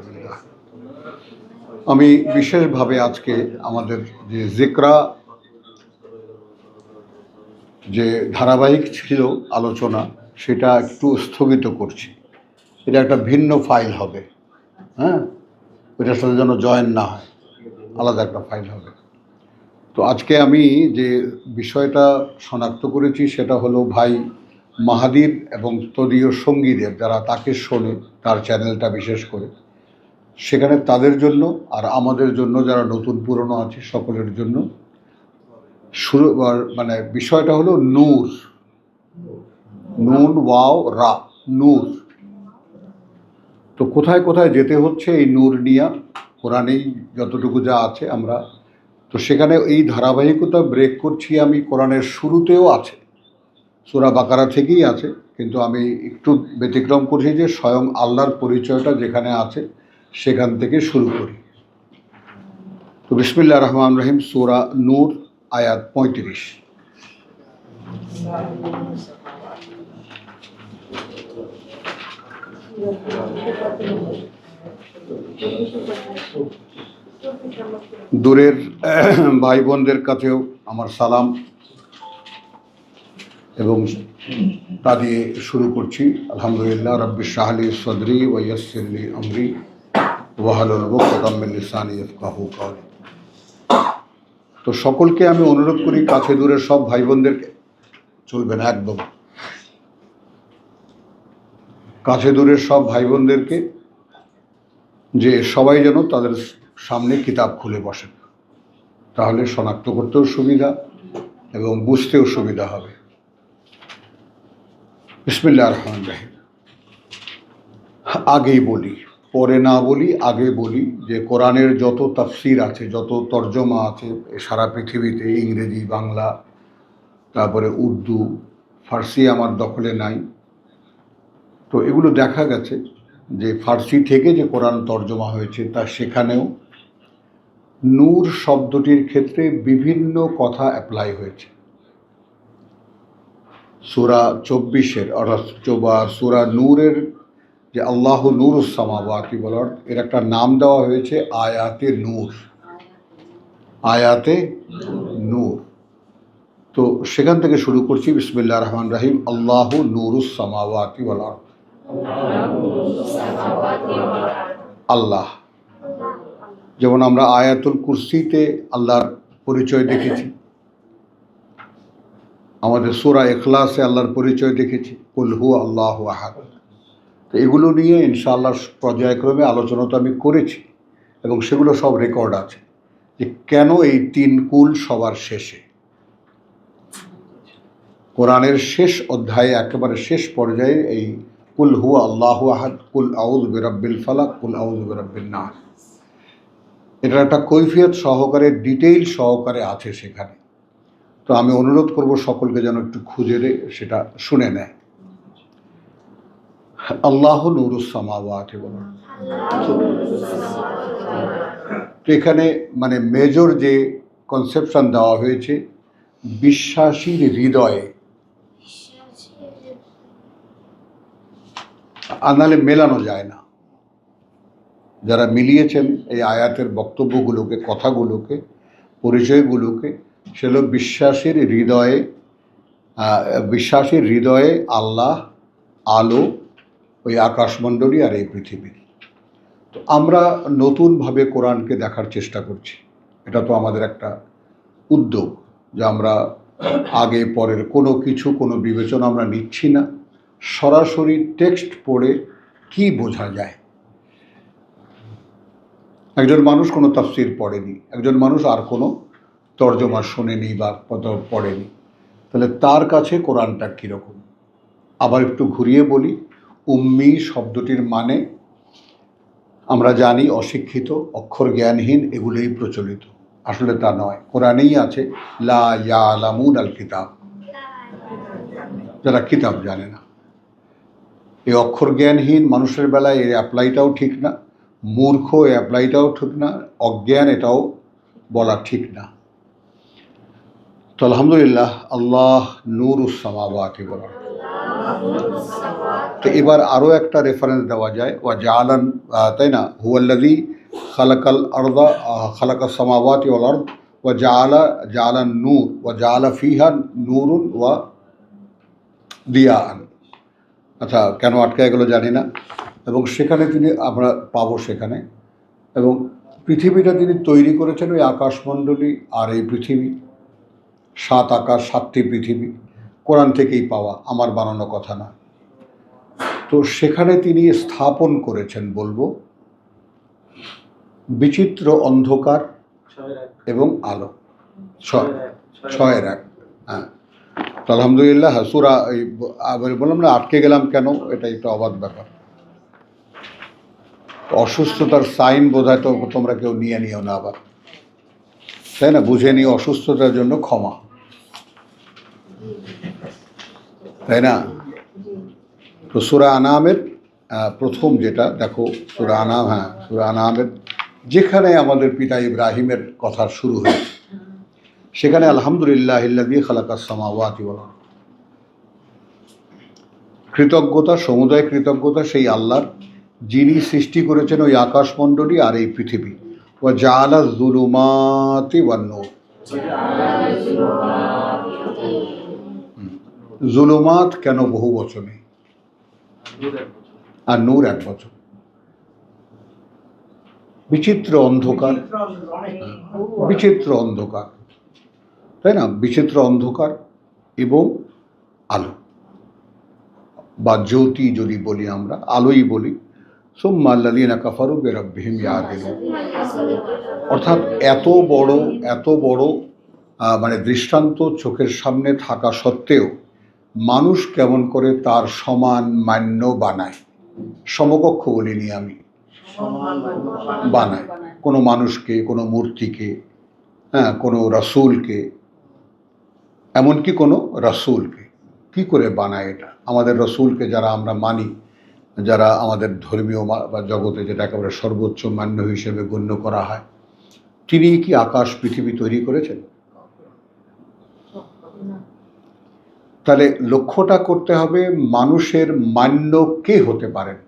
বিল্লাহ। আমি বিশেষভাবে আজকে আমাদের যে জিকরা যে ধারাবাহিক ছিল আলোচনা, সেটা একটু স্থগিত করছি। এটা একটা ভিন্ন ফাইল হবে, হ্যাঁ, ওইটার সাথে যেন জয়েন না হয়, আলাদা একটা ফাইল হবে। তো আজকে আমি যে বিষয়টা শনাক্ত করেছি সেটা হলো ভাই মাহাদির এবং তদীয় সঙ্গীদের যারা তাকে শোনে, তার চ্যানেলটা বিশেষ করে, সেখানে তাদের জন্য আর আমাদের জন্য যারা নতুন পুরনো আছে সকলের জন্য শুরু, মানে বিষয়টা হলো নূর, নুন ওয়াও রা, নূর। তো কোথায় কোথায় যেতে হচ্ছে এই নূর নিয়া, কোরআনেই যতটুকু যা আছে আমরা, তো সেখানে এই ধারাবাহিকতা ব্রেক করছি আমি। কোরআনের শুরুতেও আছে, সূরা বাকারা থেকেই আছে, কিন্তু আমি একটু ব্যতিক্রম করছি যে স্বয়ং আল্লাহর পরিচয়টা যেখানে আছে সেখান থেকে শুরু করি। তো বিসমিল্লাহির রহমানির রহিম, সূরা নূর, আয়াত 35। দূরের ভাই বোনদের কাছেও আমার সালাম, এবং তা দিয়ে শুরু করছি। আলহামদুলিল্লাহ রাব্বিশ শাহলি সদরি ওয়া ইয়াসসিরলি আমরি ওয়াহলুল উকদাতাম মিন লিসানি ইয়াফকাহু কওলি। তো সকলকে আমি অনুরোধ করি, কাছে দূরের সব ভাই বোনদেরকে, চলবে না একদম, কাছে দূরের সব ভাই বোনদেরকে যে সবাই যেন তাদের সামনে কিতাব খুলে বসেন, তাহলে শনাক্ত করতেও সুবিধা এবং বুঝতেও সুবিধা হবে। বিসমিল্লাহির রহমানির রহিম। আগেই বলি, পরে না বলি, আগে বলি যে কোরআনের যত তাফসির আছে, যত তর্জমা আছে সারা পৃথিবীতে, ইংরেজি, বাংলা, তারপরে উর্দু, ফার্সি আমার দখলে নাই। তো এগুলো দেখা গেছে যে ফার্সি থেকে যে কোরআন তর্জমা হয়েছে তা সেখানেও নূর শব্দটির ক্ষেত্রে বিভিন্ন কথা অ্যাপ্লাই হয়েছে। সূরা 24-এর অর্থাৎ সূরা নূরের যে আল্লাহ নূরুস সামাওয়াতি বলার, এর একটা নাম দেওয়া হয়েছে আয়াতে নূর, আয়াতে নূর। তো সেখান থেকে শুরু করছি। বিসমিল্লাহির রহমানির রহিম। আল্লাহ নূরুস সামাওয়াতি ওয়াল আরদ। আল্লাহ, যেমন আমরা আয়াতুল কুরসিতে আল্লাহর পরিচয় দেখেছি, আমাদের সূরা ইখলাসে আল্লাহর পরিচয় দেখেছি, কুল হুয়া আল্লাহু আহাদ। তো এগুলো নিয়ে ইনশাআল্লাহ পর্যায়ক্রমে আলোচনা তো আমি করেছি, এবং সেগুলো সব রেকর্ড আছে যে কেন এই 3 কুল সবার শেষে। কোরআনের শেষ অধ্যায়ে, একেবারে শেষ পর্যায়ে এই কুল হুয়া আল্লাহু আহাদ, কুল আউযু বিরাব্বিল ফালাক, কুল আউযু বিরাব্বিন নাস, এটার একটা কৈফিয়ত সহকারে, ডিটেইল সহকারে আছে সেখানে। তো আমি অনুরোধ করব সকলকে যেন একটু খুঁজে সেটা শুনে নেয়। আল্লাহ নূরুস সামাওয়াতি ওয়াল আরদ। তো এখানে মানে মেজর যে কনসেপশন দেওয়া হয়েছে, বিশ্বাসীর হৃদয়ে, আনালে মেলানো যায় না। যারা মিলিয়েছেন এই আয়াতের বক্তব্যগুলোকে, কথাগুলোকে, পরিচয়গুলোকে, সেগুলো বিশ্বাসীর হৃদয়ে, বিশ্বাসীর হৃদয়ে আল্লাহ, আলো, ওই আকাশমণ্ডলী আর এই পৃথিবী। তো আমরা নতুনভাবে কোরআনকে দেখার চেষ্টা করছি। এটা তো আমাদের একটা উদ্যোগ যে আমরা আগে পরের কোনো কিছু, কোনো বিবেচনা আমরা নিচ্ছি না, সরাসরি টেক্সট পড়ে কি বোঝা যায়। একজন মানুষ কোনো তাফসির পড়েনি, একজন মানুষ আর কোনো তর্জমা শোনেনি বা পড়েনি, তাহলে তার কাছে কোরআনটা কীরকম। আবার একটু ঘুরিয়ে বলি, উম্মি শব্দটির মানে আমরা জানি অশিক্ষিত, অক্ষর জ্ঞানহীন, এগুলোই প্রচলিত। আসলে তা নয়, কোরআনেই আছে লা ইয়ালামুন আল কিতাব, যারা কিতাব জানে না। এই অক্ষর জ্ঞানহীন মানুষের বেলায় এর অ্যাপ্লাইটাও ঠিক না, মূর্খ এই অ্যাপ্লাইটাও ঠিক না, অজ্ঞান এটাও বলা ঠিক না। তো আলহামদুলিল্লাহ, আল্লাহ নূরুস সামাওয়াতি ওয়াল আরদ। তো এবার আরও একটা রেফারেন্স দেওয়া যায়, ওয়া জাআলান, তাই না, হুয়াল্লাযী খালাকাল আরদা, খালাকাস সামাওয়াতি ওয়াল আরদ, ওয়া জাআলান নূর ওয়া জাআলা ফিহা নূরুন ওয়া দিয়াআন। আচ্ছা, কেন আটকে গেল জানি না। এবং সেখানে তিনি, আমরা পাবো সেখানে, এবং পৃথিবীটা তিনি তৈরি করেছেন ওই আকাশমণ্ডলী আর এই পৃথিবী, 7 আকাশ 7টি পৃথিবী, কোরআন থেকেই পাওয়া, আমার বানানো কথা না। তো সেখানে তিনি স্থাপন করেছেন, বলবো, বিচিত্র অন্ধকার এবং আলো। 6-1। হ্যাঁ, তো আলহামদুলিল্লাহ। সূরা বললাম না আটকে গেলাম কেন, এটা একটু অবাক ব্যাপার। অসুস্থতার সাইন বোধহয় তো তোমরা কেউ নিও না আবার, তাই না? বুঝে নিও, অসুস্থতার জন্য ক্ষমা, তাই না? তো সূরা আনামের প্রথম যেটা দেখো, সূরা আনাম, হ্যাঁ সূরা আনামের যেখানে আমাদের পিতা ইব্রাহিমের কথা শুরু হয়েছে, সেখানে আলহামদুলিল্লাহিল্লাযী খালাকাস সামাওয়াতি ওয়াল আরদ, কৃতজ্ঞতা, সমুদয় কৃতজ্ঞতা সেই আল্লাহর, যিনি সৃষ্টি করেছেন ওই আকাশমণ্ডলী আর এই পৃথিবী। ওয়া জাআলা যুলুমাতি ওয়ান নূর। জুলুমাত কেন বহু বচনে, আর নূর এক বচন? বিচিত্র অন্ধকার, বিচিত্র অন্ধকার, তাই না? বিচিত্র অন্ধকার এবং আলো বা জ্যোতি যদি বলি, আমরা আলোই বলি। সুম্মা আল্লাযীনা কাফারু বিরাব্বিহিম ইয়াদিলুন। অর্থাৎ এত বড় মানে দৃষ্টান্ত চোখের সামনে থাকা সত্ত্বেও মানুষ কেমন করে তার সমান মান্য বানায়, সমকক্ষ বলিনি আমি, বানায় কোনো মানুষকে, কোনো মূর্তিকে, হ্যাঁ, কোনো রাসূলকে, এমনকি কোনো রাসূলকে কি করে বানায় এটা? আমাদের রাসূলকে যারা আমরা মানি, যারা আমাদের ধর্মীয় বা জগতে যেটা একেবারে সর্বোচ্চ মান্য হিসেবে গণ্য করা হয়, তিনি কি আকাশ পৃথিবী তৈরি করেছেন? তাহলে লক্ষ্যটা করতে হবে মানুষের মান্য কে হতে পারেন,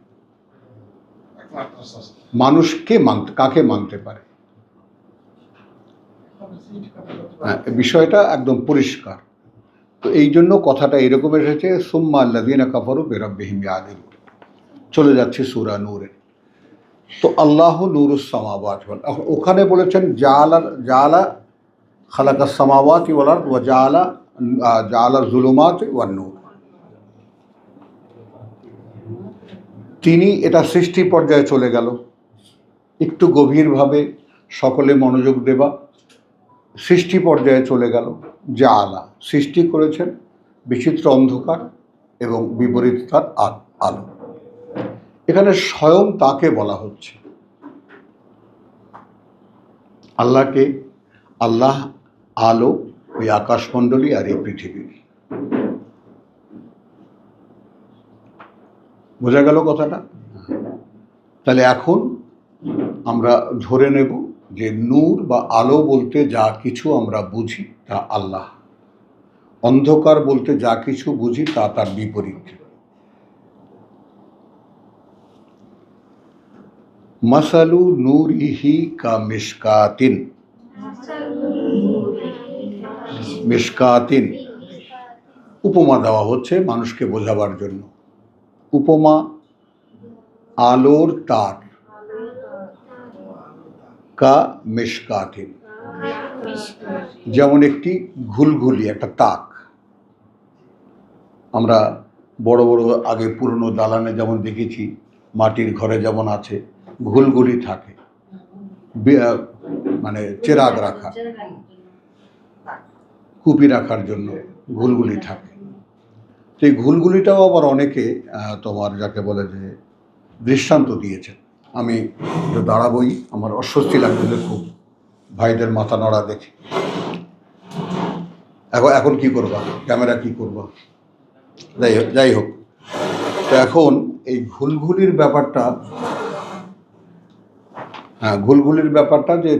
মানুষ কে কাকে মানতে পারে। হ্যাঁ, বিষয়টা একদম পরিষ্কার। তো এই জন্য কথাটা এরকম এসেছে, সুম্মা আল্লাযীনা কাফারু বিরাব্বিহিম ইয়াদিলুন। চলে যাচ্ছে সূরা নূরে। তো আল্লাহু নূরুস সামাওয়াতি ওয়াল আরদ, ওখানে বলেছেন জাআলা খালাকাস সামাওয়াতি ওয়াল আরদ ওয়া জাআলা যুলুমাতি ওয়ান নূর। তিনি, এটা সৃষ্টি পর্যায়ে চলে গেল, একটু গভীরভাবে সকলে মনোযোগ দেবা। সৃষ্টি পর্যায়ে চলে গেল, জাআলা সৃষ্টি করেছেন বিচিত্র অন্ধকার এবং বিপরীত তার আলো। এখানে স্বয়ং তাকে বলা হচ্ছে, আল্লাহকে। আল্লাহ আলো, ওই আকাশমণ্ডলী আর এই পৃথিবী। বোঝা গেল কথাটা? তাহলে এখন আমরা ধরে নেব যে নূর বা আলো বলতে যা কিছু আমরা বুঝি তা আল্লাহ, অন্ধকার বলতে যা কিছু বুঝি তা তার বিপরীত। মাসালু নূরিহি কা মিশকাতিন, মিশকাতিন উপমা দেওয়া হচ্ছে মানুষকে বোঝাবার জন্য। উপমা আলোর তার, কা মিশকাতিন, যেমন একটি ঘুলঘুলি, একটা তাক। আমরা বড় বড় আগে পুরনো দালানে যেমন দেখেছি, মাটির ঘরে যেমন আছে, ঘুলঘুলি থাকে, মানে চেরাগ রাখা, কুপি রাখার জন্য ঘুলঘুলি থাকে। সেই ঘুলঘুলিটাও আবার অনেকে তোমার যাকে বলে যে দৃষ্টান্ত দিয়েছেন। আমি দাঁড়াবই, আমার অস্বস্তি লাগছে খুব, ভাইদের মাথা নড়া দেখি। এখন কি করবা, ক্যামেরা কি করবা, যাই হোক। তো এখন এই ঘুলঘুলির ব্যাপারটা, হ্যাঁ ঘুলঘুলির ব্যাপারটা যে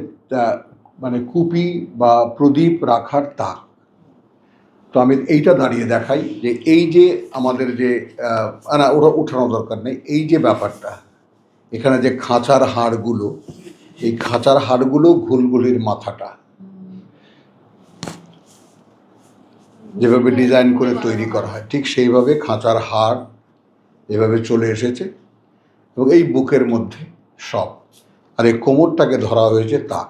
মানে কুপি বা প্রদীপ রাখার তাক। তো আমি এইটা দাঁড়িয়ে দেখাই যে এই যে আমাদের যে না ওটা উঠানো দরকার নেই, এই যে ব্যাপারটা এখানে যে খাঁচার হাড়গুলো, এই খাঁচার হাড়গুলো ঘুলঘুলির মাথাটা যেভাবে ডিজাইন করে তৈরি করা হয় ঠিক সেইভাবে খাঁচার হাড় এভাবে চলে এসেছে এবং এই বুকের মধ্যে সব, আর এই কোমরটাকে ধরা হয়েছে তাক।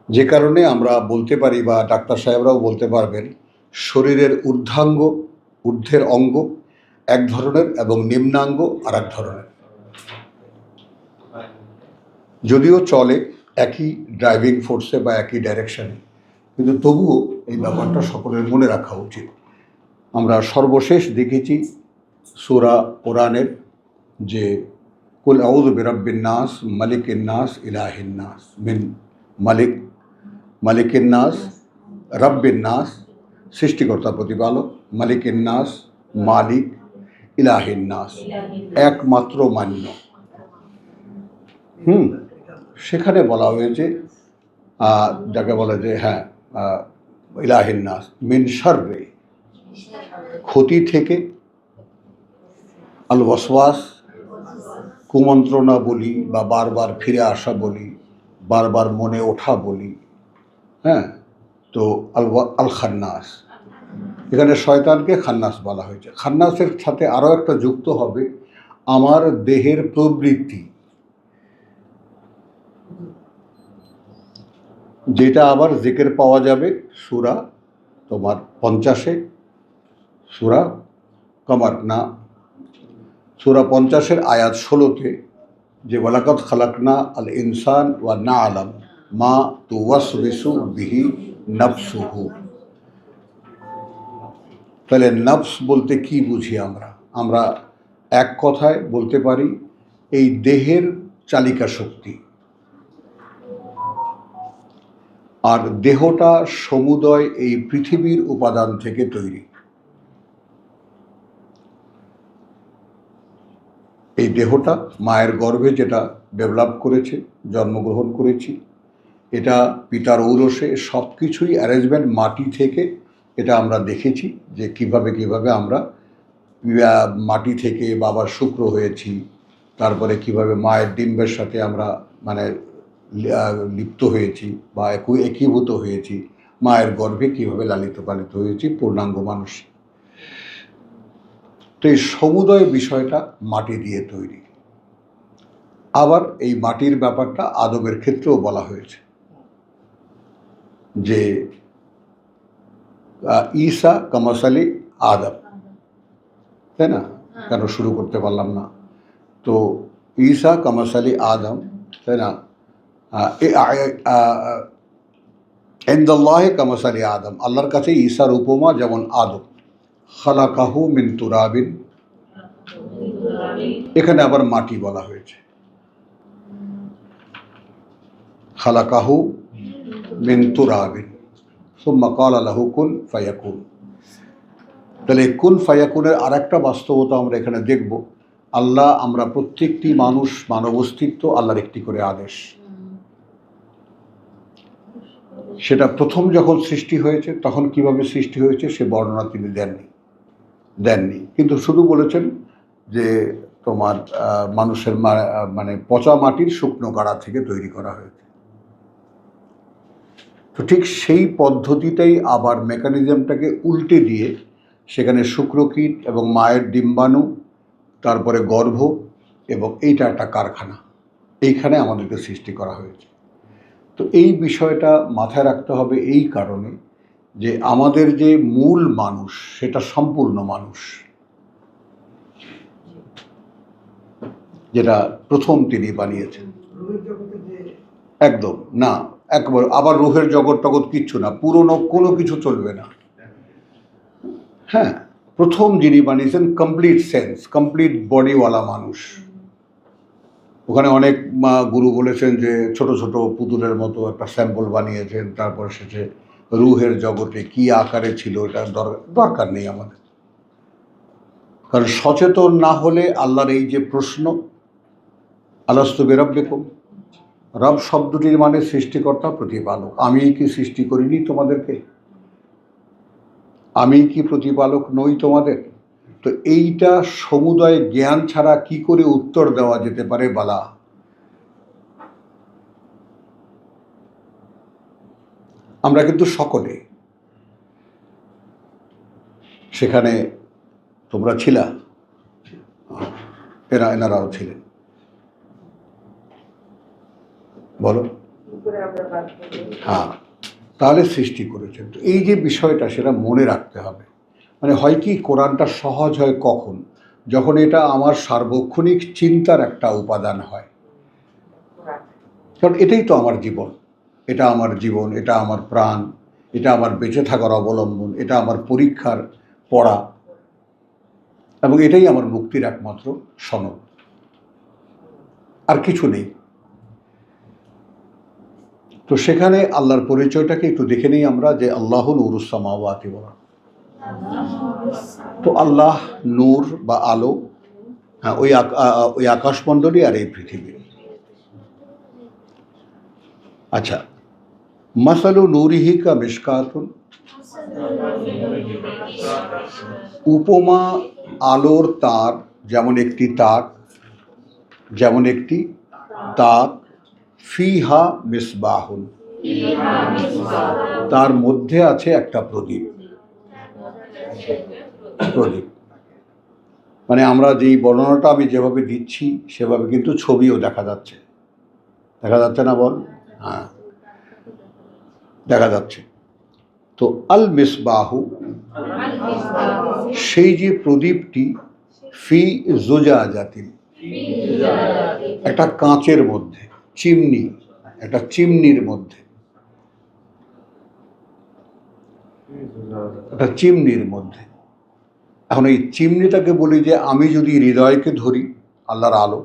যে কারণে আমরা বলতে পারি বা ডাক্তার সাহেবরাও বলতে পারবেন শরীরের ঊর্ধ্বের অঙ্গ এক ধরনের এবং নিম্নাঙ্গ আর এক ধরনের, যদিও চলে একই ড্রাইভিং ফোর্সে বা একই ডাইরেকশনে, কিন্তু তবুও এই ব্যাপারটা সকলের মনে রাখা উচিত। আমরা সর্বশেষ দেখেছি সূরা কোরআনের যে কুল আউযু বিরাব্বিন নাস মালিকিন নাস ইলাহিন নাস, মিন মালিকিন নাস রব্বিন নাস, সৃষ্টিকর্তা প্রতিপালক, মালিকিন নাস মালিক, ইলাহিন নাস একমাত্র মান্য। সেখানে বলা হয়েছে যাকে বলা যে হ্যাঁ ইলাহিন নাস মিন শাররি, ক্ষতি থেকে, আল ওয়াসওয়াস কুমন্ত্রণা বলি বা বারবার ফিরে আসা বলি, বারবার মনে ওঠা বলি, হ্যাঁ, তো আল খান্নাস, এখানে শয়তানকে খান্নাস বলা হয়েছে। খান্নাসের সাথে আরও একটা যুক্ত হবে আমার দেহের প্রবৃত্তি, যেটা আবার জিকির পাওয়া যাবে সূরা তোমার 50-এ, সূরা কমর না, সূরা 50-এর আয়াত 16-তে, যে ওয়ালাকাদ খালাকনা আল ইনসান ওয়া না'লাম মা তুওয়াসবিসু বিহি নাফসুহু। তাহলে নফস বলতে কি বুঝি আমরা? আমরা এক কথায় বলতে পারি এই দেহের চালিকা শক্তি, আর দেহটা সমুদয় এই পৃথিবীর উপাদান থেকে তৈরি। এই দেহটা মায়ের গর্ভে যেটা ডেভেলপ করেছে, জন্মগ্রহণ করেছি, এটা পিতার ঔরসে, সব কিছুই অ্যারেঞ্জমেন্ট মাটি থেকে। এটা আমরা দেখেছি যে কিভাবে আমরা মাটি থেকে বাবার শুক্র হয়েছি, তারপরে কিভাবে মায়ের ডিম্বের সাথে আমরা মানে লিপ্ত হয়েছি বা একীভূত হয়েছি, মায়ের গর্ভে কিভাবে লালিত পালিত হয়েছি পূর্ণাঙ্গ মানুষ। তো এই সমুদয় বিষয়টা মাটি দিয়ে তৈরি। আবার এই মাটির ব্যাপারটা আদমের ক্ষেত্রেও বলা হয়েছে যে ঈসা কামাসালি আদম, তাই না? কেন শুরু করতে পারলাম না? তো ঈসা কামাসালি আদম, তাই না? ইনদাল্লাহি কামাসালি আদম, আল্লাহর কাছে ঈসার উপমা যেমন আদম। খালাকাহু মিন তুরাবিন, এখানে আবার মাটি বলা হয়েছে। খালাকাহু মিন তুরাবিন সুম্মা ক্বালা লাহু কুন ফায়াকুন। তাহলে কুন ফায়াকুনের আর একটা বাস্তবতা আমরা এখানে দেখব। আল্লাহ, আমরা প্রত্যেকটি মানুষ, মানব অস্তিত্ব আল্লাহর একটি করে আদেশ। সেটা প্রথম যখন সৃষ্টি হয়েছে তখন কিভাবে সৃষ্টি হয়েছে সে বর্ণনা তিনি দেননি, কিন্তু শুধু বলেছেন যে তোমার মানুষের মানে পচা মাটির শুকনো গাড়া থেকে তৈরি করা হয়েছে। তো ঠিক সেই পদ্ধতিটাই আবার মেকানিজমটাকে উল্টে দিয়ে সেখানে শুক্রকীট এবং মায়ের ডিম্বাণু, তারপরে গর্ভ, এবং এইটা একটা কারখানা, এইখানে আমাদেরকে সৃষ্টি করা হয়েছে। তো এই বিষয়টা মাথায় রাখতে হবে এই কারণে যে আমাদের যে মূল মানুষ সেটা সম্পূর্ণ মানুষ, যেটা প্রথম তিনি বানিয়েছেন। একদম না, একবার আবার রুহের জগৎ টগৎ কিচ্ছু না, পুরনো কোনো কিছু চলবে না। হ্যাঁ, প্রথম যিনি বানিয়েছেন কমপ্লিট সেন্স, কমপ্লিট বডিওয়ালা মানুষ। ওখানে অনেক গুরু বলেছেন যে ছোট ছোট পুতুলের মতো একটা স্যাম্পল বানিয়েছেন, তারপর শেষে রুহের জগতে কি আকারে ছিল এটা দরকার নেই আমাদের। কারণ সচেতন না হলে আল্লাহর এই যে প্রশ্ন আলাস্তু বিরাব্বিকুম, রব শব্দটির মানে সৃষ্টিকর্তা প্রতিপালক, আমি কি সৃষ্টি করিনি তোমাদেরকে? আমি কি প্রতিপালক নই তোমাদের? তো এইটা সমুদয় জ্ঞান ছাড়া কি করে উত্তর দেওয়া যেতে পারে বালা? আমরা কিন্তু সকলে সেখানে, তোমরা ছিলা, এনারাও ছিলেন, বলো। হ্যাঁ, তাহলে সৃষ্টি করেছেন। তো এই যে বিষয়টা, সেটা মনে রাখতে হবে। মানে হয় কি, কোরআনটা সহজ হয় কখন? যখন এটা আমার সার্বক্ষণিক চিন্তার একটা উপাদান হয়। কারণ এটাই তো আমার জীবন, এটা আমার জীবন, এটা আমার প্রাণ, এটা আমার বেঁচে থাকার অবলম্বন, এটা আমার পরীক্ষার পড়া, এবং এটাই আমার মুক্তির একমাত্র সনদ, আর কিছু নেই। তো সেখানে আল্লাহর পরিচয়টাকে একটু দেখে নিই আমরা, যে আল্লাহ নূরুস সামাওয়াতি ওয়াল আরদ। তো আল্লাহ নূর বা আলো, হ্যাঁ, ওই আকাশমণ্ডলী আর এই পৃথিবী। আচ্ছা, মাসালু নূরিহি কা মিশকাতুন, উপমা আলোর তার যেমন একটি তাক, যেমন একটি তাক, ফিহা মিসবাহুন, তার মধ্যে আছে একটা প্রদীপ। প্রদীপ মানে আমরা যেই বর্ণনাটা আমি যেভাবে দিচ্ছি সেভাবে কিন্তু ছবিও দেখা যাচ্ছে, দেখা যাচ্ছে না বল? হ্যাঁ, দেখা যাচ্ছে। তো আল মিসবাহু, সেই যে প্রদীপটি, ফি জুজাজাতিন, একটা কাঁচের মধ্যে, চিমনি, একটা চিমনির মধ্যে, একটা চিমনির মধ্যে। এখন এই চিমনিটাকে বলি যে আমি যদি হৃদয়কে ধরি, আল্লাহর আলো,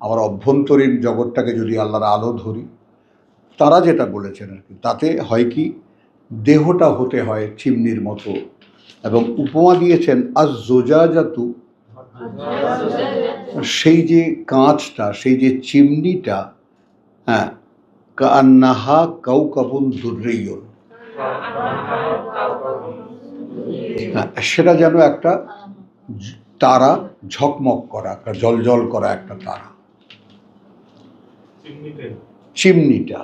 আমার অভ্যন্তরীণ জগৎটাকে যদি আল্লাহর আলো ধরি, তারা যেটা বলেছেন আর কি, তাতে হয় কি, দেহটা হতে হয় চিমনির মতো। এবং উপমা দিয়েছেন আজ জোজাজাতু, সেই যে কাঁচটা, সেই যে চিমনিটা, হ্যাঁ, কান্নাহা কাউকাবুন দুর্রিয়ুন, হ্যাঁ, সেটা যেন একটা তারা, ঝকমক করা, একটা জলজল করা একটা তারা, চিমনিটা।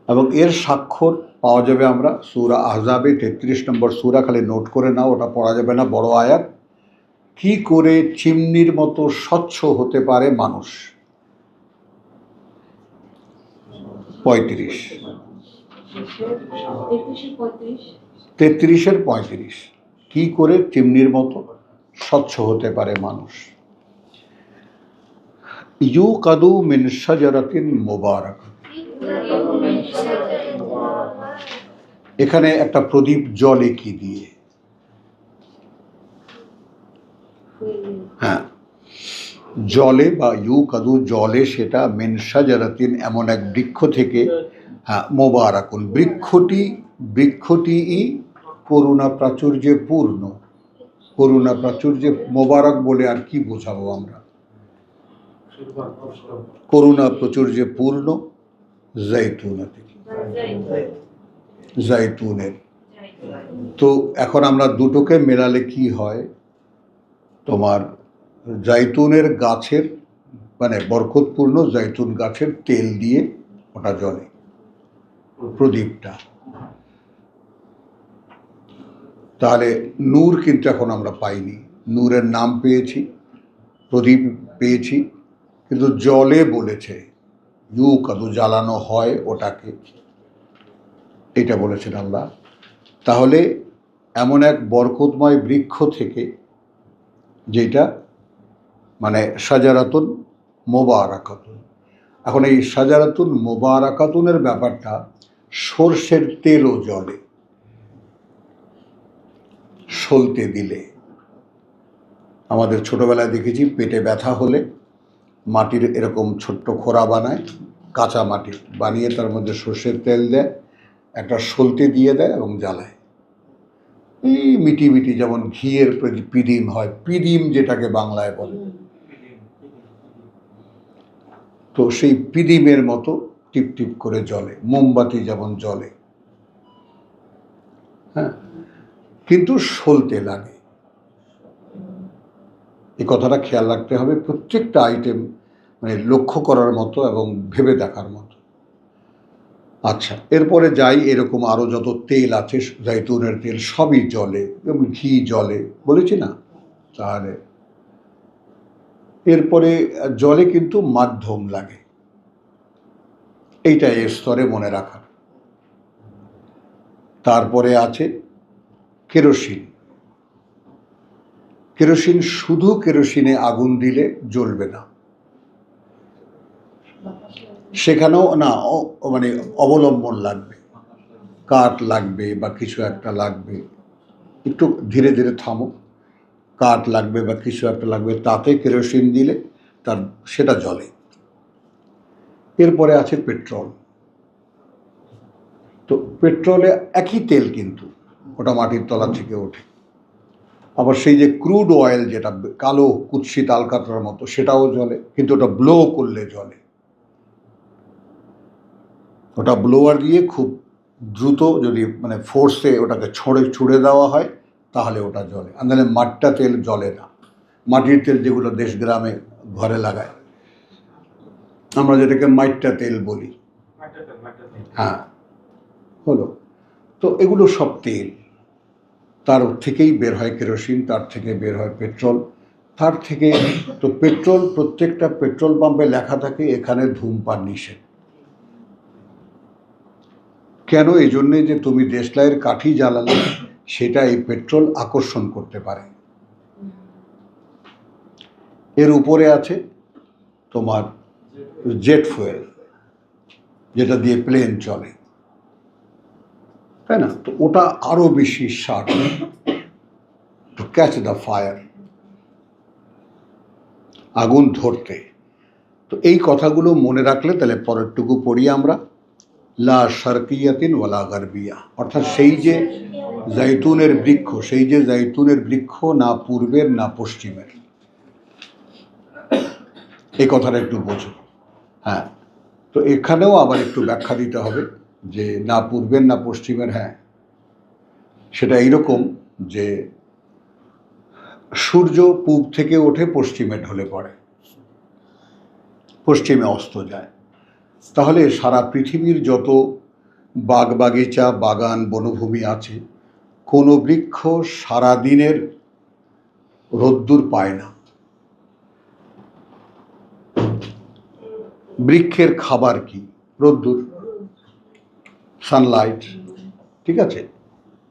এবং এর স্বাক্ষর পাওয়া যাবে আমরা সূরা আহজাবে 33 নম্বর সূরা, খালি নোট করে নাও, ওটা পড়া যাবে না, বড় আয়াত। কি করে চিমনির মতো স্বচ্ছ হতে পারে মানুষ? 33-এর 35, কি করে চিমনির মতো স্বচ্ছ হতে পারে মানুষ? ইউকাদু মিন শাজারাতিন মুবারাকাতিন, এখানে একটা প্রদীপ জ্বলে কি দিয়ে? হ্যাঁ, জলে, বা ইউকাদু জলে, সেটা মিন শাজারাতিন, এমন এক বৃক্ষ থেকে, হ্যাঁ, মোবারাকুন, বৃক্ষটি করুণা প্রাচুর্যে পূর্ণ, করুণা প্রাচুর্যে, মোবারক বলে আর কি বোঝাবো আমরা? করুণা প্রাচুর্যে পূর্ণ, জাইতুনের। তো এখন আমরা দুটোকে মেলালে কি হয়? তোমার জাইতুনের গাছের, মানে বরকতপূর্ণ জাইতুন গাছের তেল দিয়ে ওটা জ্বলে প্রদীপটা। তাহলে নূর কিন্তু এখন আমরা পাইনি, নূরের নাম পেয়েছি, প্রদীপ পেয়েছি, কিন্তু জলে বলেছে ইউকাদু, জ্বালানো হয় ওটাকে, এটা বলেছেন আল্লাহ। তাহলে এমন এক বরকতময় বৃক্ষ থেকে, যেটা মানে শাজারাতুন মোবারাকাতুন। এখন এই শাজারাতুন মোবারাকাতুনের ব্যাপারটা, সর্ষের তেলও জ্বলে সলতে দিলে। আমাদের ছোটবেলায় দেখেছি, পেটে ব্যথা হলে মাটির এরকম ছোট্ট খোড়া বানায়, কাঁচা মাটি বানিয়ে তার মধ্যে সর্ষের তেল দেয়, একটা সলতে দিয়ে দেয় এবং জ্বালায়। এই মিটি মিটি, যেমন ঘিয়ের পিদিম হয়, পিদিম যেটাকে বাংলায় বলে, তো সেই পিদিমের মতো টিপ টিপ করে জ্বলে, মোমবাতি যেমন জ্বলে। হ্যাঁ, কিন্তু সলতে লাগে। এই কথাটা খেয়াল রাখতে হবে, প্রত্যেকটা আইটেম মানে লক্ষ্য করার মতো এবং ভেবে দেখার মতো। আচ্ছা, এরপরে যাই, এরকম আরও যত তেল আছে, জাইতুনের তেল সবই জলে, এবং ঘি জলে, বলেছি না? তাহলে এরপরে জলে কিন্তু মাধ্যম লাগে, এইটা এর স্তরে মনে রাখার। তারপরে আছে কেরোসিন। কেরোসিন শুধু কেরোসিনে আগুন দিলে জ্বলবে না, সেখানেও না মানে অবলম্বন লাগবে, কাঠ লাগবে বা কিছু একটা লাগবে। একটু ধীরে ধীরে থামো। কাঠ লাগবে বা কিছু একটা লাগবে, তাতে কেরোসিন দিলে সেটা জ্বলে। এরপরে আছে পেট্রোল। তো পেট্রোলে একই তেল, কিন্তু ওটা মাটির তলা থেকে ওঠে। আবার সেই যে ক্রুড অয়েল, যেটা কালো কুৎসিত আলকাতরার মতো, সেটাও জ্বলে, কিন্তু ওটা ব্লো করলে জ্বলে। ওটা ব্লোয়ার দিয়ে খুব দ্রুত যদি মানে ফোর্সে ওটাকে ছুঁড়ে দেওয়া হয়, তাহলে ওটা জ্বলে। আর নাহলে মাটিটা তেল জ্বলে না। মাটির তেল যেগুলো দেশ গ্রামে ঘরে লাগায়, আমরা যেটাকে মাইট্টা তেল বলি, হ্যাঁ, হলো। তো এগুলো সব তেল, তার থেকেই বের হয় কেরোসিন, তার থেকে বের হয় পেট্রোল, তার থেকে। তো পেট্রোল, প্রত্যেকটা পেট্রোল পাম্পে লেখা থাকে এখানে ধূমপান নিষেধ। কেন? এই জন্যে যে তুমি দেশলাইয়ের কাঠি জ্বালালে সেটা এই পেট্রোল আকর্ষণ করতে পারে। এর উপরে আছে তোমার জেট ফুয়েল, যেটা দিয়ে প্লেন চলে, তাই না? তো ওটা আরো বেশি sharp to catch the fire, আগুন ধরতে। তো এই কথাগুলো মনে রাখলে তাহলে পরেরটুকু পড়ি আমরা। লা শারকিয়াতিন ওয়ালা গারবিয়া, অর্থাৎ সেই যে জাইতুনের বৃক্ষ, সেই যে জাইতুনের বৃক্ষ না পূর্বের না পশ্চিমের, এই কথাটা একটু বোঝো। হ্যাঁ, তো এখানেও আবার একটু ব্যাখ্যা দিতে হবে যে না পূর্বের না পশ্চিমের। হ্যাঁ, সেটা এইরকম যে সূর্য পূব থেকে ওঠে, পশ্চিমে ঢলে পড়ে, পশ্চিমে অস্ত যায়। তাহলে সারা পৃথিবীর যত বাগ বাগিচা, বাগান, বনভূমি আছে, কোনো বৃক্ষ সারাদিনের রোদ্দুর পায় না। বৃক্ষের খাবার কি? রোদ্দুর, সানলাইট, ঠিক আছে?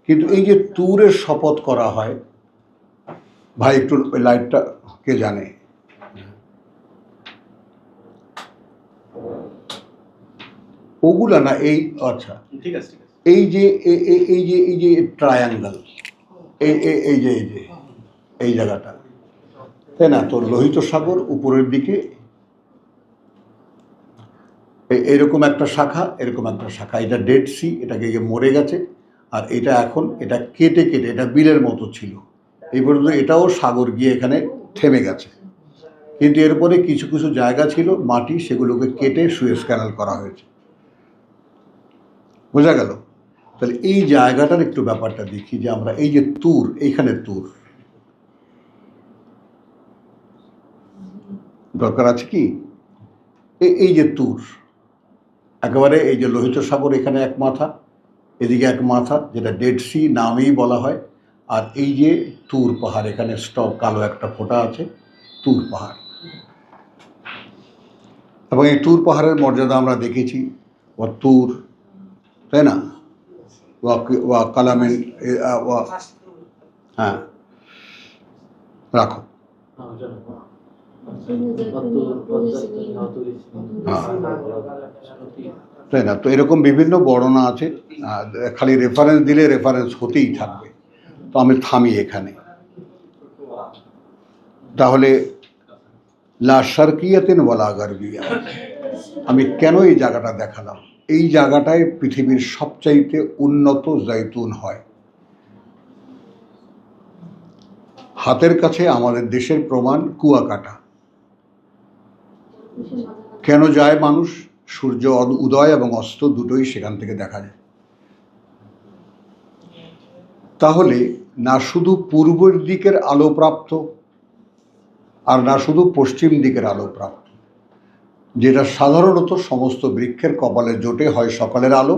কিন্তু এই যে তুরের শপথ করা হয়, ভাই একটু ওই লাইটটা কে জানে, ওগুলা না, এই আচ্ছা, ঠিক আছে, এই যে এই যে ট্রায়াঙ্গেল, এই যে এই জায়গাটা, তাই না? তো লোহিত সাগর উপরের দিকে এরকম একটা শাখা, এরকম একটা শাখা, এটা ডেড সি, এটাকে মরে গেছে। আর এটা এখন এটা কেটে কেটে, এটা বিলের মতো ছিল, এই পর্যন্ত এটাও সাগর গিয়ে এখানে থেমে গেছে। কিন্তু এরপরে কিছু কিছু জায়গা ছিল মাটি, সেগুলোকে কেটে সুয়েজ ক্যানাল করা হয়েছে। বোঝা গেল? তাহলে এই জায়গাটার একটু ব্যাপারটা দেখি যে আমরা এই যে তুর, এইখানে তুর দরকার আছে কি? এই যে তুর, একেবারে এই যে লোহিত সাগর এখানে এক মাথা, এদিকে এক মাথা, যেটা ডেড সি নামেই বলা হয়। আর এই যে তুর পাহাড়, এখানে স্টপ কালো একটা ফোঁটা আছে, তুর পাহাড়। এবং এই তুর পাহাড়ের মর্যাদা আমরা দেখেছি, ও তুর, তাই না? ওয়া কালামিন, হ্যাঁ, রাখো। তাই না? তো এরকম বিভিন্ন বর্ণনা আছে, খালি রেফারেন্স দিলে রেফারেন্স হতেই থাকবে। তো আমি থামি এখানে। তাহলে লা শারকিয়াতিন ওয়ালা গারবিয়া, আমি কেন এই জায়গাটা দেখালাম? এই জায়গাটায় পৃথিবীর সবচাইতে উন্নত জাইতুন হয়। হাতের কাছে আমাদের দেশের প্রমাণ কুয়াকাটা। কেন যায় মানুষ? সূর্য উদয় এবং অস্ত দুটোই সেখান থেকে দেখা যায়। তাহলে না শুধু পূর্বের দিকের আলো প্রাপ্ত আর না শুধু পশ্চিম দিকের আলো প্রাপ্ত, যেটা সাধারণত সমস্ত বৃক্ষের কপালে জোটে, হয় সকালের আলো,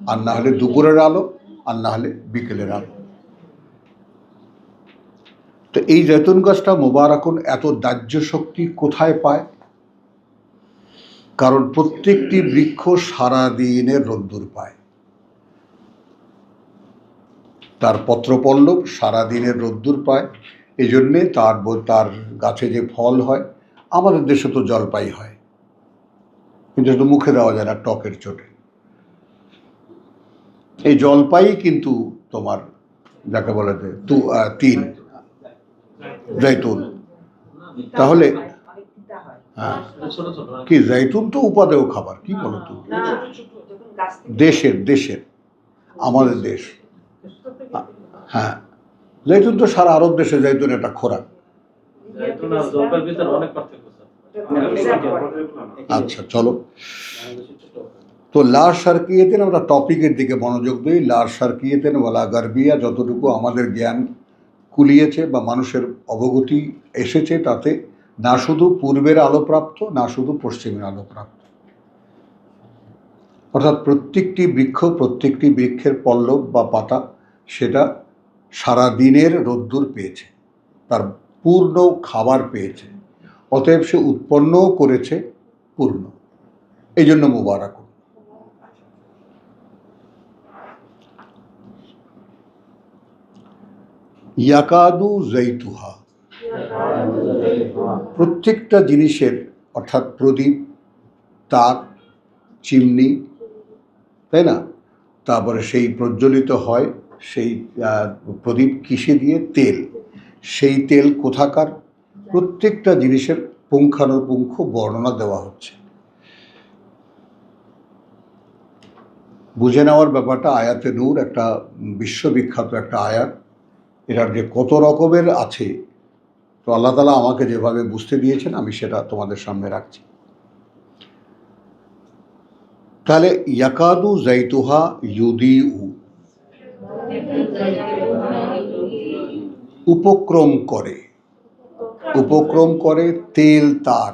আর না হলে দুপুরের আলো, আর না হলে বিকেলের আলো। তো এই জৈতুন গাছটা মোবারাকুন এত দাহ্য শক্তি কোথায় পায়? কারণ প্রত্যেকটি বৃক্ষ সারাদিনের রোদ্দুর পায়, তার পত্রপল্লব সারাদিনের রোদ্দুর পায়। এই জন্যে তার গাছে যে ফল হয়, আমাদের দেশে তো জলপাই হয়, কিন্তু একটু মুখে দেওয়া যায় না টকের চোটে। এই জলপাই কিন্তু তোমার যাকে বলে যে তিন জৈতুন। তাহলে হ্যাঁ, কি জৈতুন তো উপাদেয় খাবার, কি বলো তুমি? দেশের আমাদের দেশ, হ্যাঁ, জৈতুন তো সারা আরব দেশে জৈতুন একটা খোরাক। আচ্ছা চলো, তো লা শারকিয়াতেন, আমরা টপিকের দিকে মনোযোগ দিই। লা শারকিয়াতেন ওয়ালা গারবিয়া, যতটুকু আমাদের জ্ঞান কুলিয়েছে বা মানুষের অবগতি এসেছে, তাতে না শুধু পূর্বের আলোপ্রাপ্ত, না শুধু পশ্চিমের আলোপ্রাপ্ত, অর্থাৎ প্রত্যেকটি বৃক্ষের পল্লব বা পাতা সেটা সারা দিনের রোদ্দুর পেয়েছে, তার পূর্ণ খাবার পেয়েছে, অতএব সে উৎপন্নও করেছে পূর্ণ। এই জন্য মুবারাক। ইয়াকাদু জৈতুহা, প্রত্যেকটা জিনিসের, অর্থাৎ প্রদীপ, তাক, চিমনি, তাই না, তারপরে সেই প্রজ্বলিত হয়, সেই প্রদীপ কিসে দিয়ে? তেল। সেই তেল কোথাকার? প্রত্যেকটা জিনিসের পুঙ্খানুপুঙ্খ বর্ণনা দেওয়া হচ্ছে। বুঝে নেওয়ার ব্যাপারটা, আয়াতে নূর একটা বিশ্ববিখ্যাত একটা আয়াত, এটার যে কত রকমের আছে, তো আল্লাহ তাআলা আমাকে যেভাবে বুঝতে দিয়েছেন আমি সেটা তোমাদের সামনে রাখছি। তাহলে ইয়াকাদু জাইতুহা ইউদিউ, উপক্রম করে তেল তার,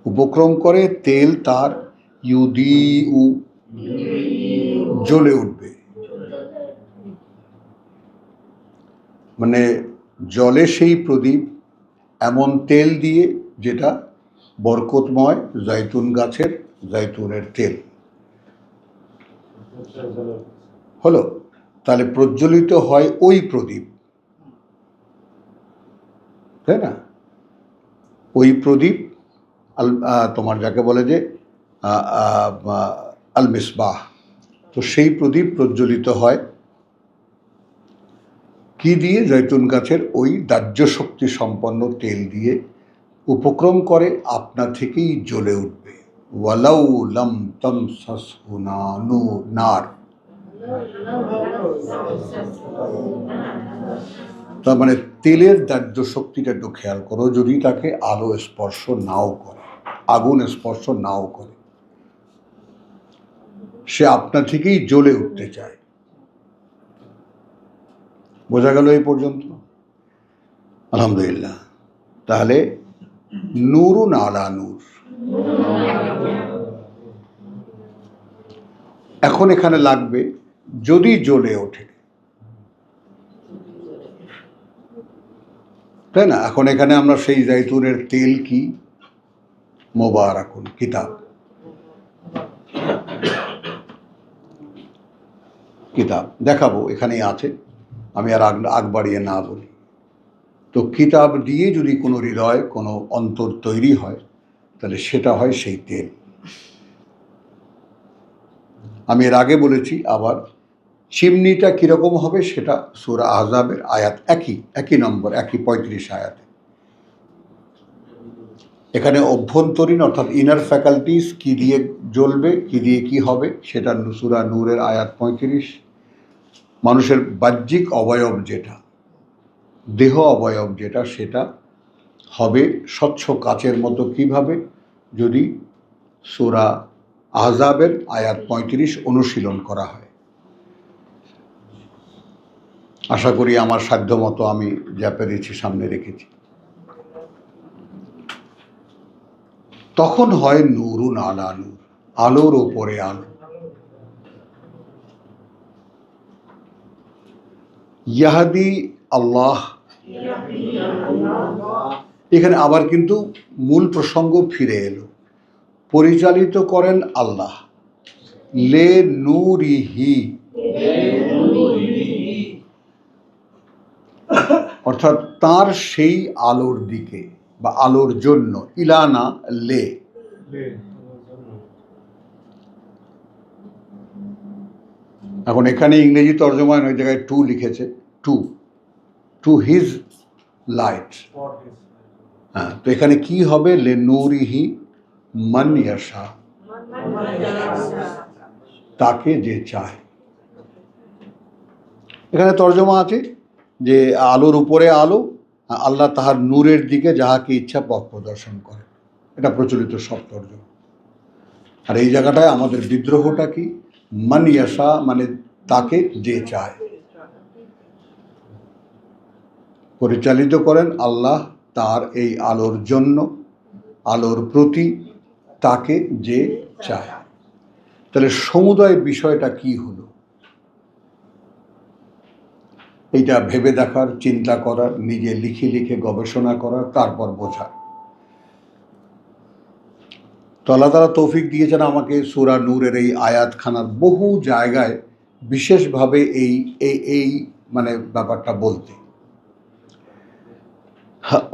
উপক্রম করে তেল তার, ইউদিউ, জ্বলে উঠবে। মানে জলে সেই প্রদীপ এমন তেল দিয়ে যেটা বরকতময় জৈতুন গাছের জৈতুনের তেল হলো। তাহলে প্রজ্বলিত হয় ওই প্রদীপ, তাই না? ওই প্রদীপ তোমার যাকে বলে যে আল মিসবাহ, তো সেই প্রদীপ প্রজ্বলিত হয় কি দিয়ে? জৈতুন গাছের ওই দাহ্য শক্তি সম্পন্ন তেল দিয়ে। উপক্রম করে আপনা থেকেই জ্বলে উঠবে। ওয়ালাউ লাম তামসাসহু নার, তার মানে তেলের দাহ্য শক্তিটা একটু খেয়াল করো, যদি তাকে আলো স্পর্শ নাও করে, আগুন স্পর্শ নাও করে, সে আপনা থেকেই জ্বলে উঠতে চায়। বোঝা গেল এই পর্যন্ত? আলহামদুলিল্লাহ। তাহলে নূরুন আলা নূর। এখন এখানে লাগবে যদি জ্বলে ওঠে, তাই না? এখন এখানে আমরা সেই জৈতুনের তেল কি? মোবারাকুন, কিতাব। দেখাবো, এখানেই আছে, আমি আর আগ বাড়িয়ে না বলি। তো কিতাব দিয়ে যদি কোনো হৃদয়, কোনো অন্তর তৈরি হয়, তাহলে সেটা হয় সেই তেল। আমি এর আগে বলেছি, আবার চিমনিটা কীরকম হবে সেটা সূরা আহজাবের আয়াত একই নম্বর, 35 আয়াতে। এখানে অভ্যন্তরীণ অর্থাৎ ইনার ফ্যাকাল্টিস কি দিয়ে জ্বলবে, কি দিয়ে কি হবে, সেটা সূরা নূরের আয়াত 35। মানুষের বাহ্যিক অবয়ব যেটা, দেহ অবয়ব যেটা, সেটা হবে স্বচ্ছ কাচের মতো। কিভাবে? যদি সূরা আহজাবের আয়াত 35 অনুশীলন করা হয়। আশা করি আমার সাধ্যমতো আমি যা পেরেছি সামনে রেখেছি। তখন হয় নূরুন আলা নূর, আলোর ওপরে আলো। ইয়াহাদি আল্লাহ, এখানে আবার কিন্তু মূল প্রসঙ্গ ফিরে এলো। পরিচালিত করেন আল্লাহ, লে নূরিহি, অর্থাৎ তার সেই আলোর দিকে বা আলোর জন্য। ইলানা লে, এখন এখানে ইংরেজি তর্জমায় ওই জায়গায় টু লিখেছে, টু টু হিজ লাইট। হ্যাঁ, তো এখানে কি হবে? লে নূরিহি মান ইয়াশা, তাকে যে চায়। এখানে তর্জমা আছে যে আলোর উপরে আলো, আল্লাহ তাহার নূরের দিকে যাহাকে ইচ্ছা পথ প্রদর্শন করে। এটা প্রচলিত সব তর্জমা। আর এই জায়গাটায় আমাদের বিদ্রোহটা কি? মান ইয়াশা মানে তাকে যে চায়। পরিচালিত করেন আল্লাহ তার এই আলোর জন্য, আলোর প্রতি, তাকে যে চায়। তাহলে সমুদয় বিষয়টা কি হলো? এইটা ভেবে দেখার, চিন্তা করার, নিজে লিখে লিখে গবেষণা করার, তারপর বোঝা। তো আল্লাহ তাআলা তৌফিক দিয়েছেন আমাকে সূরা নূরের এই আয়াতখানার বহু জায়গায় বিশেষভাবে এই এই এই মানে ব্যাপারটা বলতে।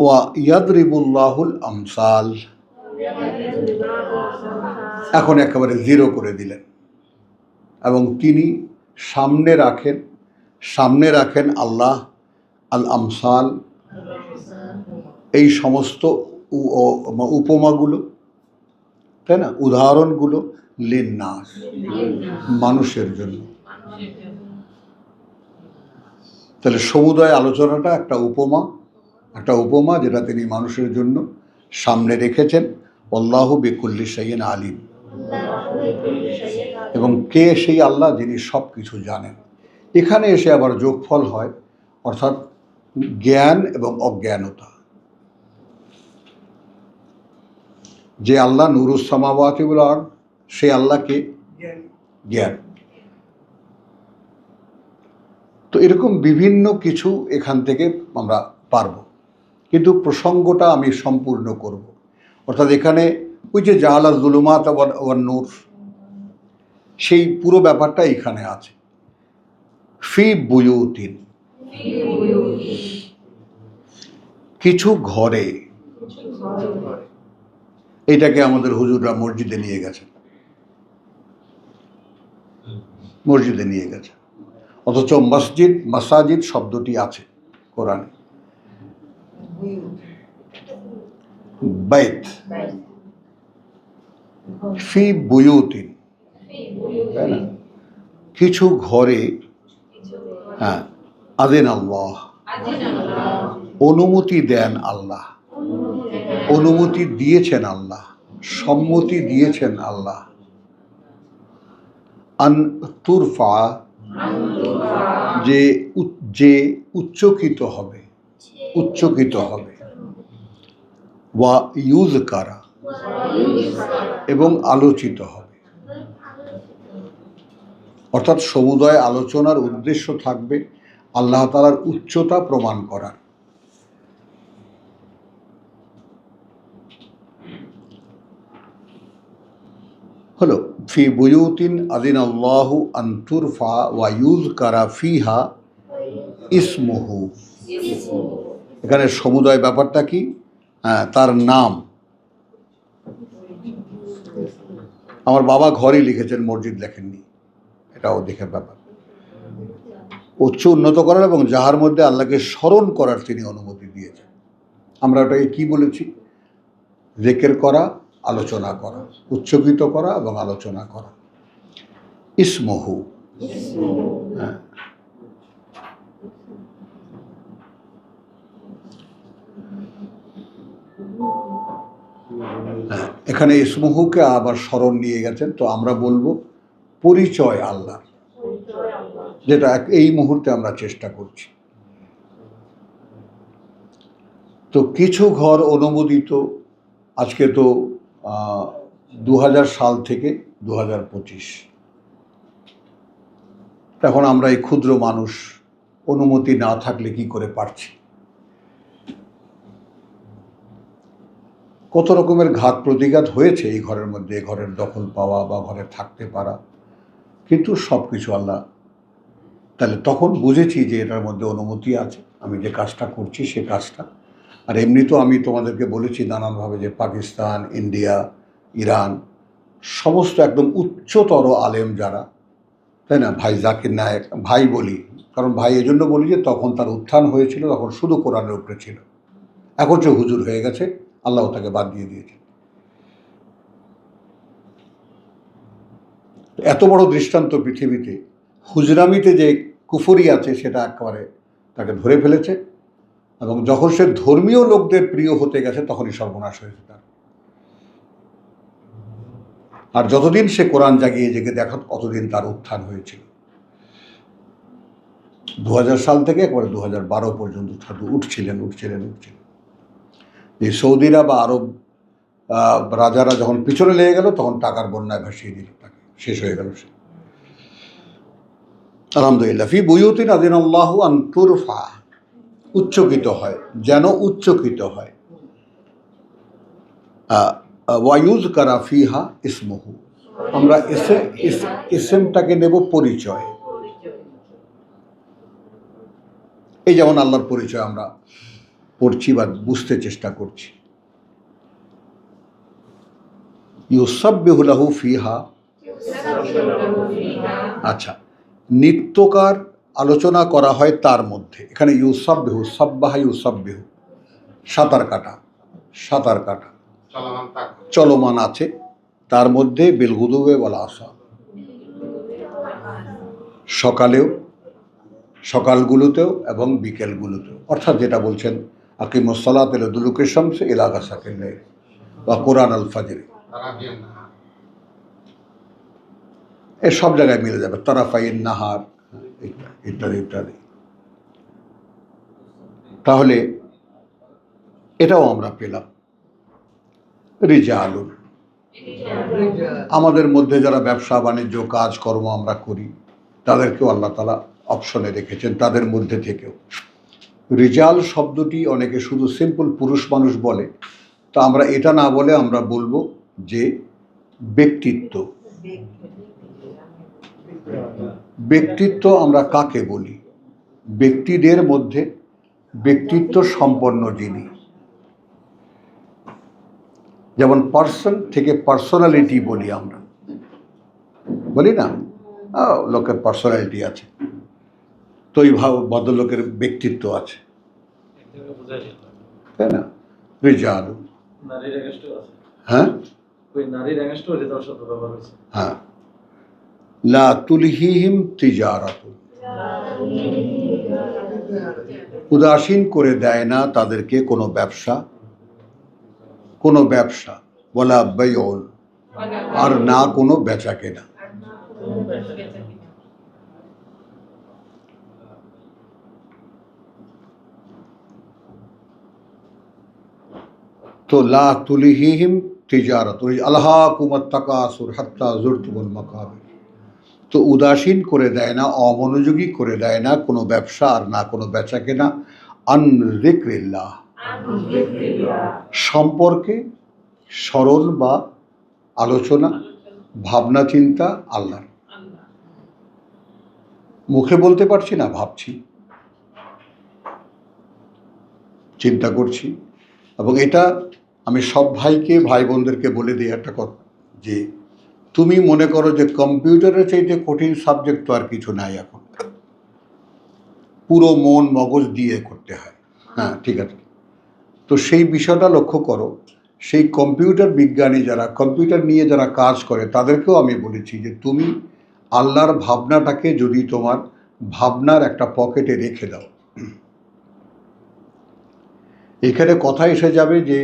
ওয়া ইয়াদরিবুল্লাহুল আমসাল, এখন একেবারে জিরো করে দিলেন, এবং তিনি সামনে রাখেন আল্লাহ আল আমসাল, এই সমস্ত উপমাগুলো, তাই না, উদাহরণগুলো, লিন্নাস, মানুষের জন্য। তাহলে সমুদয় আলোচনাটা একটা উপমা যেটা তিনি মানুষের জন্য সামনে রেখেছেন। আল্লাহু বিকুল্লি শাইইন আলিম, এবং কে সেই আল্লাহ যিনি সব কিছু জানেন। এখানে এসে আবার যোগফল হয়, অর্থাৎ জ্ঞান এবং অজ্ঞানতা। যে আল্লাহ নূরুস সামাওয়াতি ওয়াল আরদ, সে আল্লাহকে জ্ঞান। তো এরকম বিভিন্ন কিছু এখান থেকে আমরা পারব, কিন্তু প্রসঙ্গটা আমি সম্পূর্ণ করব। অর্থাৎ এখানে ওই যে জাআলা যুলুমাত ওয়ান নূর, সেই পুরো ব্যাপারটা এখানে আছে। ফি বুয়ুতিন, কিছু ঘরে। এটাকে আমাদের হুজুররা মসজিদে নিয়ে গেছে, অথচ মাসাজিদ শব্দটি আছে কোরআনে। বাইত, ফি বুয়ুতিন, তাই না, কিছু ঘরে। হ্যাঁ, আযিন আল্লাহ, অনুমতি দেন আল্লাহ, অনুমতি দিয়েছেন আল্লাহ, সম্মতি দিয়েছেন আল্লাহ। আন তুরফা, যে উচ্চকিত হবে, ওয়া ইউযকারা, এবং আলোচিত হবে। অর্থাৎ সমুদয় আলোচনার উদ্দেশ্য থাকবে আল্লাহ তাআলার উচ্চতা প্রমাণ করার। হলো ফি বুয়ুতিন আযিনাল্লাহু আন তুরফা ওয়া ইউযকারা ফিহা ইসমুহু। এখানে সমুদয় ব্যাপারটা কি? তার নাম। আমার বাবা ঘরই লিখেছেন, মসজিদ লেখেননি, এটাও দেখে ব্যাপার। উচ্চ উন্নত করার এবং যাহার মধ্যে আল্লাহকে স্মরণ করার তিনি অনুমতি দিয়েছেন। আমরা ওটাকে কি বলেছি? জিকির করা, আলোচনা করা, উচ্চকিত করা এবং আলোচনা করা। ইসমহু, হ্যাঁ। এখানে ইসমহুকে আবার স্মরণ নিয়ে গেছেন, তো আমরা বলবো পরিচয় আল্লাহ। যেটা এই মুহূর্তে আমরা চেষ্টা করছি। তো কিছু ঘর অনুমোদিত, আজকে তো 2000 সাল থেকে 2025, এখন আমরা এই ক্ষুদ্র মানুষ অনুমতি না থাকলে কি করে পারছি। কত রকমের ঘাত প্রতিঘাত হয়েছে এই ঘরের মধ্যে, ঘরের দখল পাওয়া বা ঘরে থাকতে পারা, কিন্তু সব কিছু আল্লাহ। তাহলে তখন বুঝেছি যে এটার মধ্যে অনুমতি আছে, আমি যে কাজটা করছি সে কাজটা। আর এমনি তো আমি তোমাদেরকে বলেছি নানানভাবে যে পাকিস্তান, ইন্ডিয়া, ইরান, সমস্ত একদম উচ্চতর আলেম যারা, তাই না, ভাই জাকির নায়েক, ভাই বলি কারণ ভাই এজন্য বলি যে তখন তার উত্থান হয়েছিল, তখন শুধু কোরআনের উপরে ছিল, এখন যে হুজুর হয়ে গেছে, আল্লাহ তাকে বাদ দিয়ে দিয়েছে। এত বড় দৃষ্টান্ত পৃথিবীতে, হুজরামিতে যে কুফরি আছে সেটা একেবারে তাকে ধরে ফেলেছে, এবং যখন সে ধর্মীয় লোকদের প্রিয় হতে গেছে তখনই সর্বনাশ হয়েছে তার। আর যতদিন সে কোরআন জাগিয়ে জেগে দেখা, কতদিন তার উত্থান হয়েছিল। 2000 সাল থেকে একবারে 2012 পর্যন্ত শুধু উঠছিলেন। এই সৌদিরা বা আরব রাজারা যখন পিছনে লেগে গেল, তখন টাকার বন্যায় ভাসিয়ে দিল তাকে, শেষ হয়ে গেল সে। আলহামদুলিল্লাহ। ফি বুয়ুতিন আযিনাল্লাহু আন তুরফা, উচ্চকিত হয়, যেন উচ্চকিত হয়। ওয়ায়ুযকারা ফিহা ইসমুহু, আমরা ইসমটাকে নেব পরিচয়। এই যেমন আল্লাহর পরিচয় আমরা পড়ছি বা বুঝতে চেষ্টা করছি। ইউসাব্বিহু লাহু ফিহা, আচ্ছা, নিত্যকার আলোচনা করা হয় তার মধ্যে। এখানে ইউসাব্বিহু, সাব্বাহা ইউসাব্বিহু, সাঁতার কাটা, চলমান আছে তার মধ্যে, বিলগুদুবে ওয়াল আসাল, সকালেও, সকালগুলোতেও এবং বিকেলগুলোতেও, অর্থাৎ যেটা বলছেন আকিমুস সালাত লিদুলুকি শামসি ইলা গাসাকিল লাইল বা কোরআন আল ফাজর, এই সব জায়গায় মিলে যাবে, তারাফাইন নাহার ইত্যাদি ইত্যাদি। তাহলে এটাও আমরা পেলাম। রিজালুন, আমাদের মধ্যে যারা ব্যবসা বাণিজ্য কাজকর্ম আমরা করি, তাদেরকেও আল্লাহ তাআলা অপশনে রেখেছেন, তাদের মধ্যে থেকেও। রিজাল শব্দটি অনেকে শুধু সিম্পল পুরুষ মানুষ বলে, তো আমরা এটা না বলে আমরা বলবো যে ব্যক্তিত্ব। ব্যক্তিত্ব আমরা কাকে বলি? ব্যক্তিদের মধ্যে ব্যক্তিত্ব সম্পন্ন যিনি, যেমন পার্সন থেকে পার্সোনালিটি বলি আমরা, বলি না, লোকের পার্সোনালিটি আছে, তো এই ভদ্রলোকের ব্যক্তিত্ব আছে, তাই না? রিজাল, হ্যাঁ হ্যাঁ, লা তুলহিহিম তিজারাতুন, উদাসীন করে দেয় না তাদেরকে কোনো ব্যবসা, ওয়ালা বাইউন, আর না কোনো বেচা কেনা। তো লা তুলহিহিম তিজারাতুন আলহাকুমুত তাকাসুর হাত্তা যুরতুমুল মাকাবির, তো উদাসীন করে দেয় না, অমনোযোগী করে দেয় না কোনো ব্যবসা আর না কোনো বেচা কেনা, আন যিকরিল্লাহ, সম্পর্কে স্মরণ বা আলোচনা, ভাবনা চিন্তা আল্লাহর। মুখে বলতে পারছি না, ভাবছি, চিন্তা করছি। এবং এটা আমি সব ভাই বোনদেরকে বলে দিই একটা কথা, যে তুমি মনে করো যে কম্পিউটারের চাইতে কঠিন সাবজেক্ট তো আর কিছু নাই এখন, পুরো মন মগজ দিয়ে করতে হয়, হ্যাঁ ঠিক আছে। তো সেই বিষয়টা লক্ষ্য করো, সেই কম্পিউটার বিজ্ঞানী যারা কম্পিউটার নিয়ে যারা কাজ করে, তাদেরকেও আমি বলেছি যে তুমি আল্লাহর ভাবনাটাকে যদি তোমার ভাবনার একটা পকেটে রেখে দাও, এখানে কথা এসে যাবে যে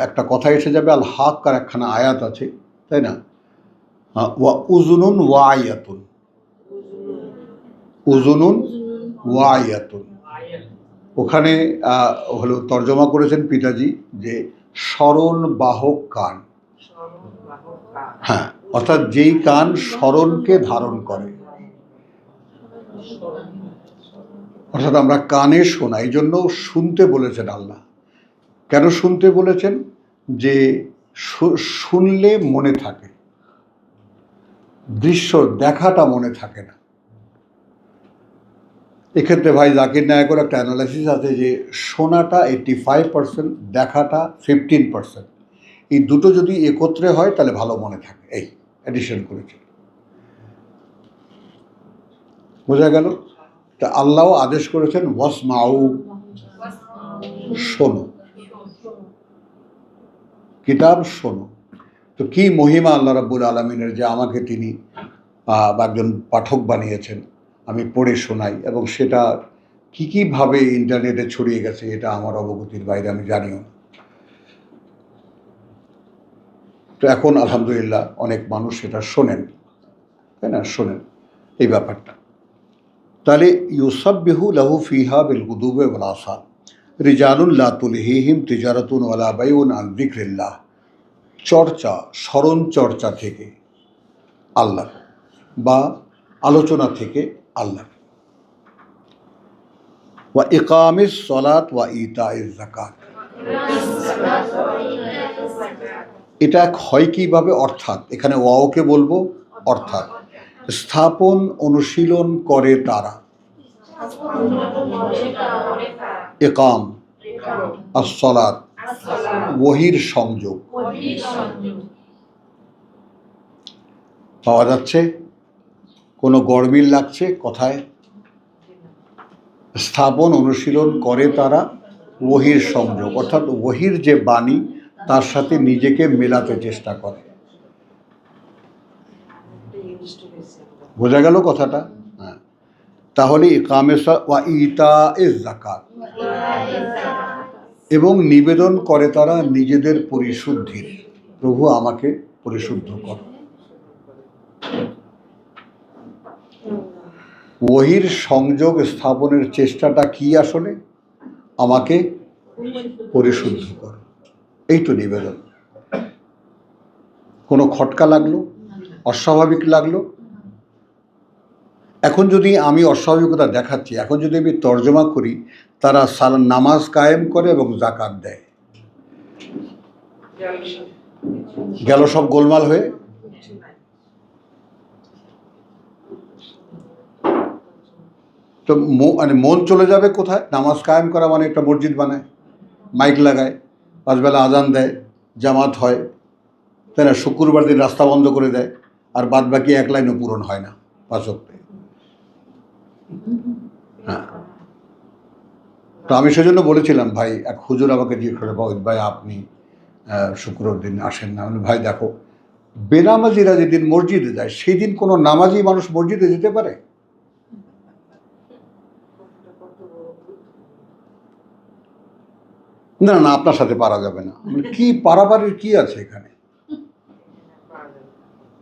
একটা কথা এসে যাবে, আল হাক আর একখানা আয়াত আছে, তাই না? ওয়া উজুনুন ওয়া আয়াতুন, উজুনুন ওয়াইয়াতুন। ওখানে হলো তর্জমা করেছেন পিতাজি যে স্মরণ বাহক কান। হ্যাঁ, অর্থাৎ যেই কান স্মরণকে ধারণ করে, অর্থাৎ আমরা কানে শোনা। এই জন্য শুনতে বলেছেন আল্লাহ। কেন শুনতে বলেছেন? যে শুনলে মনে থাকে, দৃশ্য দেখাটা মনে থাকে না। এক্ষেত্রে ভাই জাকির নায়কের একটা অ্যানালাইসিস আছে যে শোনাটা 85%, দেখাটা 15%। এই দুটো যদি একত্রে হয় তাহলে ভালো মনে থাকে। এই অ্যাডিশন করেছে, বোঝা গেল? তা আল্লাহ আদেশ করেছেন ওয়াসমাউ, শোনো, কিতাব শোনো। তো কি মহিমা আল্লাহ রাব্বুল আলামিনের যে আমাকে তিনি একজন পাঠক বানিয়েছেন, আমি পড়ে শোনাই, এবং সেটা কী কীভাবে ইন্টারনেটে ছড়িয়ে গেছে এটা আমার অবগতির বাইরে, আমি জানিও না। তো এখন আলহামদুলিল্লাহ অনেক মানুষ সেটা শোনেন, তাই না? শোনেন এই ব্যাপারটা। তাহলে ইউসাব্বিহু লাহু ফিহা বিল গুদুবি ওয়াল আসাল রিজালুন লা তুলহিহিম তিজারাতুন ওয়ালা বাইউন আন যিকরিল্লাহ। চর্চা, স্মরণ চর্চা থেকে আল্লাহ, বা আলোচনা থেকে আল্লাহ। ওয়া ইকামিস সলাত ওয়া ইতাইজ যাকাত। এটা হয় কিভাবে? অর্থাৎ এখানে ওয়াওকে বলবো অর্থাৎ স্থাপন অনুশীলন করে তারা। ইকাম as-সালাত, ওহীর সংযোগ পাওয়া যাচ্ছে? কোনো গরমিল লাগছে কথায়? স্থাপন অনুশীলন করে তারা ওহীর সংযোগ, অর্থাৎ ওহীর যে বাণী তার সাথে নিজেকে মেলাতে চেষ্টা করে। বোঝা গেল কথাটা? হ্যাঁ। তাহলে ইকামে ওয়া ইতাইজ যাকাত, এবং নিবেদন করে তারা নিজেদের পরিশুদ্ধির। প্রভু আমাকে পরিশুদ্ধ কর। ওহীর সংযোগ স্থাপনের চেষ্টাটা কি আসলে? আমাকে পরিশুদ্ধ কর, এই তো নিবেদন। কোনো খটকা লাগলো, অস্বাভাবিক লাগলো, এখন যদি আমি অস্বাভাবিকতা দেখাচ্ছি, এখন যদি আমি তর্জমা করি, তারা নামাজ কায়েম করে এবং যাকাত দেয়, গেল সব গোলমাল হয়ে। তো মানে মন চলে যাবে কোথায়? নামাজ কায়েম করা মানে একটা মসজিদ বানায়, মাইক লাগায়, 5 বেলা আজান দেয়, জামাত হয়, তাই না? শুক্রবার দিন রাস্তা বন্ধ করে দেয়, আর বাদ বাকি এক লাইনও পূরণ হয় না 5 ওয়াক্তে। হ্যাঁ, তো আমি সেজন্য বলেছিলাম, ভাই এক হুজুর আমাকে জিজ্ঞেস করে, ভাই আপনি শুক্রবার দিন আসেন না? মানে ভাই দেখো, বেনামাজিরা যেদিন মসজিদে যায় সেই দিন কোনো নামাজি মানুষ মসজিদে যেতে পারে? না না, আপনার সাথে পারা যাবে না। কি পারাপারের কি আছে এখানে?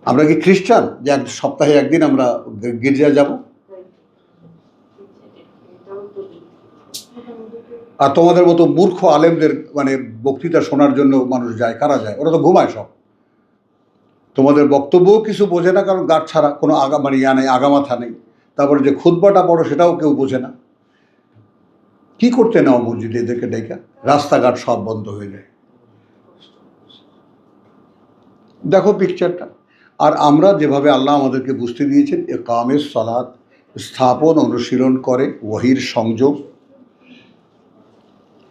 আমরা কি খ্রিস্টান যে এক সপ্তাহে একদিন আমরা গির্জায় যাব? আর তোমাদের মতো মূর্খ আলেমদের মানে বক্তৃতা শোনার জন্য মানুষ যায়। কারা যায়? ওরা তো ঘুমায় সব। তোমাদের বক্তব্যও কিছু বোঝে না, কারণ গাঁট ছাড়া, কোনো মানে নেই, আগামাথা নেই। তারপরে যে খুতবাটা পড়ো সেটাও কেউ বোঝে না। কি করতে নাও মসজিদে এদেরকে ডেকে? রাস্তাঘাট সব বন্ধ হয়ে যায়। দেখো পিকচারটা। আর আমরা যেভাবে আল্লাহ আমাদেরকে বুঝতে দিয়েছেন, ইকামেস সালাত, স্থাপন অনুশীলন করে, ওহীর সংযোগ,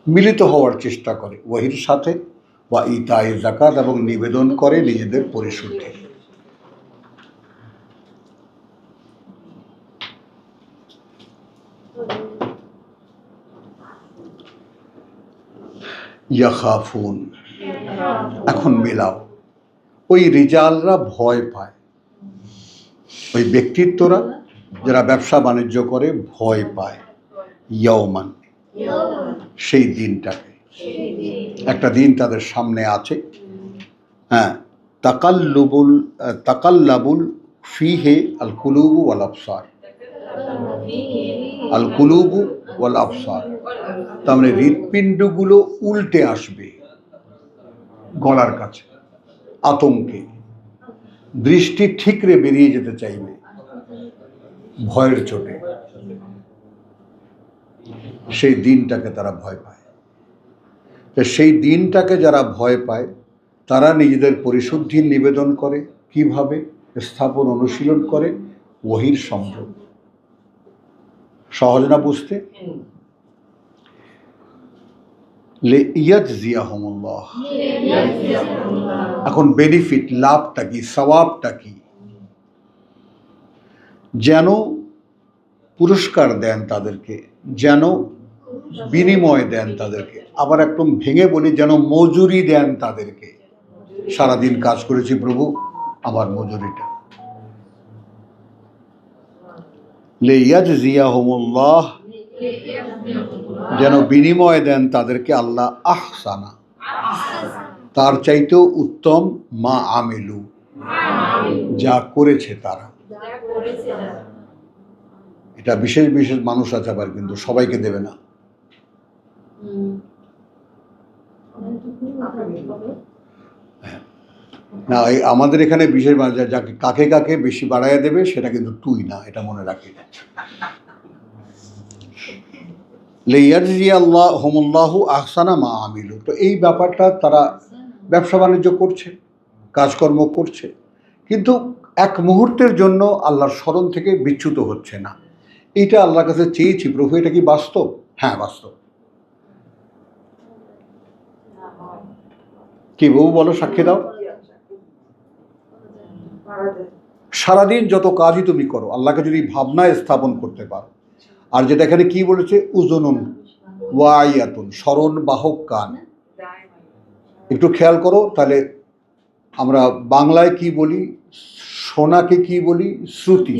মিলিত হওয়ার চেষ্টা করে ওহীর সাথে, ওয়া ইতায়ে যাকাত, এবং নিবেদন করে নিজেদের পরিশুদ্ধি। ইয়াখাফুন, এখন মেলাও। ওই রিজালরা ভয় পায়, ওই ব্যক্তিত্বরা যারা ব্যবসা বাণিজ্য করে ভয় পায়। ইয়াওমান, সেই দিনটাকে। একটা দিন তাদের সামনে আছে, হ্যাঁ, তাকাল্লাবুল ফিহে আল কুলুবু ওয়াল আবসার, আল কুলুবু ওয়াল আবসার, তার মানে হৃৎপিণ্ডগুলো উল্টে আসবে গলার কাছে আতঙ্কে, দৃষ্টি ঠিকরে বেরিয়ে যেতে চাইবে ভয়ের চোটে। সেই দিনটাকে তারা ভয় পায়। সেই দিনটাকে যারা ভয় পায় তারা নিজেদের পরিশুদ্ধির নিবেদন করে কিভাবে? স্থাপন অনুশীলন করে ওহীর সংযোগ। সহজ না বুঝতে? লিয়াজজিয়াহুমুল্লাহ। এখন বেনিফিট, লাভটা কি, সওয়াবটা কি? যেন পুরস্কার দেন তাদেরকে, যেন বিনিময় দেন তাদেরকে। আবার একদম ভেঙে বলি, যেন মজুরি দেন তাদেরকে। সারাদিন কাজ করেছি প্রভু, আমার মজুরিটা। লিয়াজজিয়াহুমুল্লাহ, যেন বিনিময় দেন তাদেরকে আল্লাহ আহসানা, তার চাইতেও উত্তম, মা আমিলু, যা করেছে তারা। এটা বিশেষ বিশেষ মানুষ আছে আবার, কিন্তু সবাইকে দেবে না। না, আমাদের এখানে বিশেষ যাকে কাকে কাকে বেশি বাড়াইয়া দেবে সেটা কিন্তু তুই না, এটা মনে রাখি। লিয়াজজিয়াহুমুল্লাহু আহসানা মা আমিলু। তো এই ব্যাপারটা তারা ব্যবসা বাণিজ্য করছে, কাজকর্ম করছে, কিন্তু এক মুহূর্তের জন্য আল্লাহর স্মরণ থেকে বিচ্যুত হচ্ছে না। এইটা আল্লাহর কাছে চেয়েছি, প্রভু এটা কি বাস্তব? হ্যাঁ বাস্তব। কি বউ বলো, সাক্ষী দাও। সারাদিন যত কাজই তুমি করো, আল্লাহকে যদি ভাবনায় স্থাপন করতে পারো, আর যেটা এখানে কি বলেছে, উজনুন ওয়াইয়াতুন, স্মরণ বাহক কান। একটু খেয়াল করো তাহলে, আমরা বাংলায় কি বলি? শোনাকে কি বলি? শ্রুতি।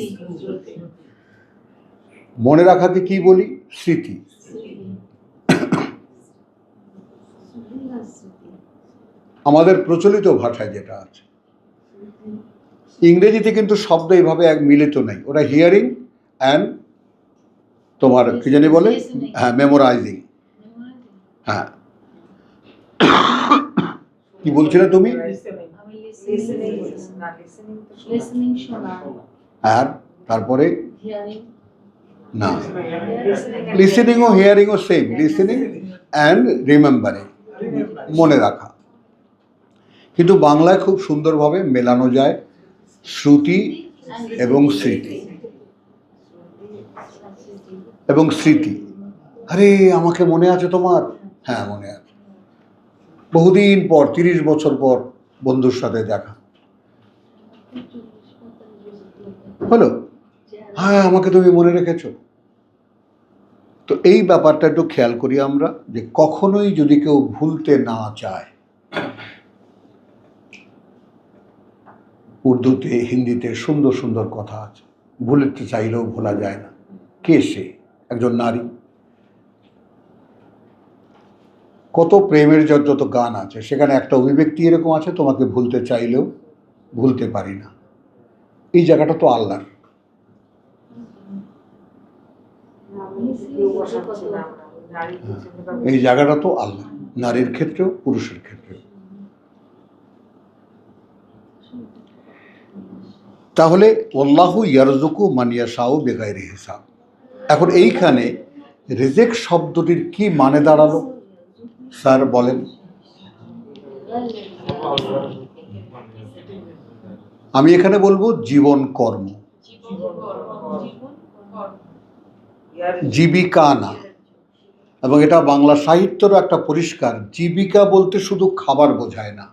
মনে রাখাকে কি বলি? স্মৃতি। আমাদের প্রচলিত ভাষায় যেটা আছে, ইংরেজিতে কিন্তু শব্দ এইভাবে এক মিলিত নেই। ওটা হিয়ারিং অ্যান্ড তোমার কি জানি বলে, হ্যাঁ মেমোরাইজিং। হ্যাঁ কি বলছিলে তুমি? আর তারপরে না, লিসেনিং ও হিয়ারিং ও সেম, লিসেনিং অ্যান্ড রিমেম্বারিং, মনে রাখা। কিন্তু বাংলায় খুব সুন্দরভাবে মেলানো যায় শ্রুতি এবং স্মৃতি। এবং স্মৃতি, আরে আমাকে মনে আছে তোমার? হ্যাঁ মনে আছে। বহুদিন পর, 30 বছর পর বন্ধুর সাথে দেখা হলো, হ্যাঁ আমাকে তুমি মনে রেখেছো। তো এই ব্যাপারটা একটু খেয়াল করি আমরা, যে কখনোই যদি কেউ ভুলতে না চায়, উর্দুতে হিন্দিতে সুন্দর সুন্দর কথা আছে, ভুলতে চাইলেও ভোলা যায় না। কে সে? একজন নারী। কত প্রেমের যত গান আছে, সেখানে একটা অভিব্যক্তি এরকম আছে, তোমাকে ভুলতে চাইলেও ভুলতে পারি না। এই জায়গাটা তো আল্লাহর। এই জায়গাটা তো আল্লাহ, নারীর ক্ষেত্রেও পুরুষের ক্ষেত্রেও। তাহলে আল্লাহু ইয়ারযুকু মান ইয়াশাউ বিগাইরি হিসাব। এখন এইখানে রিজেক শব্দটির কি মানে দাঁড়ালো স্যার বলেন? আমি এখানে বলবো জীবন কর্ম, জীবিকা না। এবং এটা বাংলা সাহিত্যেরও একটা পরিষ্কার, জীবিকা বলতে শুধু খাবার বোঝায় না।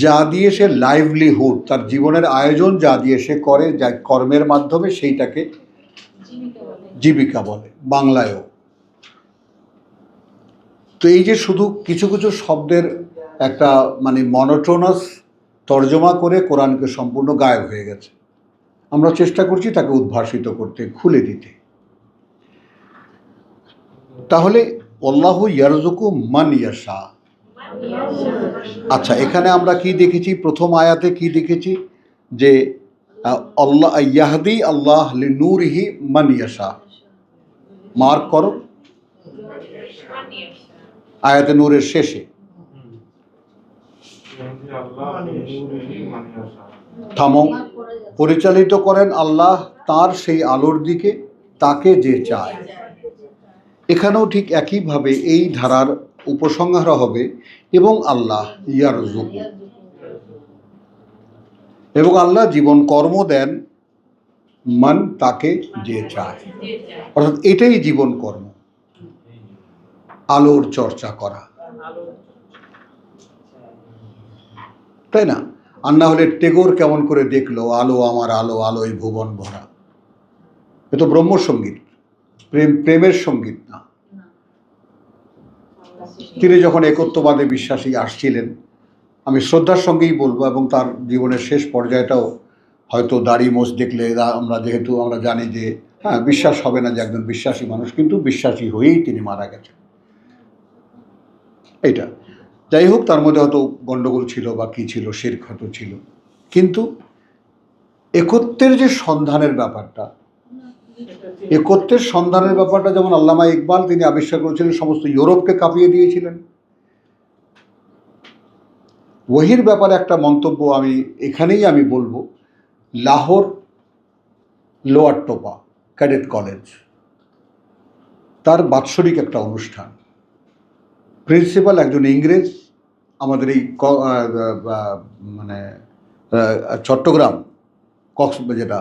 যা দিয়ে সে লাইভলিহুড, তার জীবনের আয়োজন যা দিয়ে সে করে, যা কর্মের মাধ্যমে, সেইটাকে জীবিকা বলে বাংলায়ও। তো এই যে শুধু কিছু কিছু শব্দের একটা মানে মনোটোনাস তর্জমা করে কোরআনকে সম্পূর্ণ গায়েব হয়ে গেছে। আমরা চেষ্টা করছি তাকে উদ্ভাসিত করতে, খুলে দিতে। তাহলে আল্লাহু ইয়ারযুকু মান ইয়াশা। আচ্ছা, এখানে আমরা কি দেখেছি? প্রথম আয়াতে কি দেখেছি? যে আল্লাহ ইয়াহদি আল্লাহ লিনূরিহি মান ইয়াশা। মার্ক করো আয়াতে নূরের শেষে, থামো। পরিচালিত করেন আল্লাহ তার সেই আলোর দিকে তাকে যে চায়। এখানেও ঠিক একইভাবে এই ধারার উপসংহার হবে এবং আল্লাহ ইয়ারযুকু, এবং আল্লাহ জীবন কর্ম দেন মান তাকে যে চায়। অর্থাৎ এটাই জীবন কর্ম, আলোর চর্চা করা, তাই না? আর না হলে টেগোর কেমন করে দেখলো আলো আমার আলো, আলোয় ভুবন ভরা। এ তো ব্রহ্মসঙ্গীত, প্রেমের সঙ্গীত না। তিনি যখন একত্ববাদে বিশ্বাসী আসছিলেন, আমি শ্রদ্ধার সঙ্গেই বলবো, এবং তার জীবনের শেষ পর্যায়টাও হয়তো দাড়ি মোছ দেখলে আমরা যেহেতু আমরা জানি যে হ্যাঁ, বিশ্বাস হবে না যে একজন বিশ্বাসী মানুষ, কিন্তু বিশ্বাসী হয়েই তিনি মারা গেছেন। এইটা যাই হোক, তার মধ্যে হয়তো গণ্ডগোল ছিল বা কী ছিল, শিরক হয়তো ছিল, কিন্তু একত্বের যে সন্ধানের ব্যাপারটা, একত্বের সন্ধানের ব্যাপারটা যেমন আল্লামা ইকবাল তিনি আবিষ্কার করেছিলেন, সমস্ত ইউরোপকে কাঁপিয়ে দিয়েছিলেন। ওহির ব্যাপারে একটা মন্তব্য আমি এখানেই আমি বলবো, লাহোর লোয়ার টোপা ক্যাডেট কলেজ, তার বাৎসরিক একটা অনুষ্ঠান, প্রিন্সিপাল একজন ইংরেজ, আমাদের এই মানে চট্টগ্রাম যেটা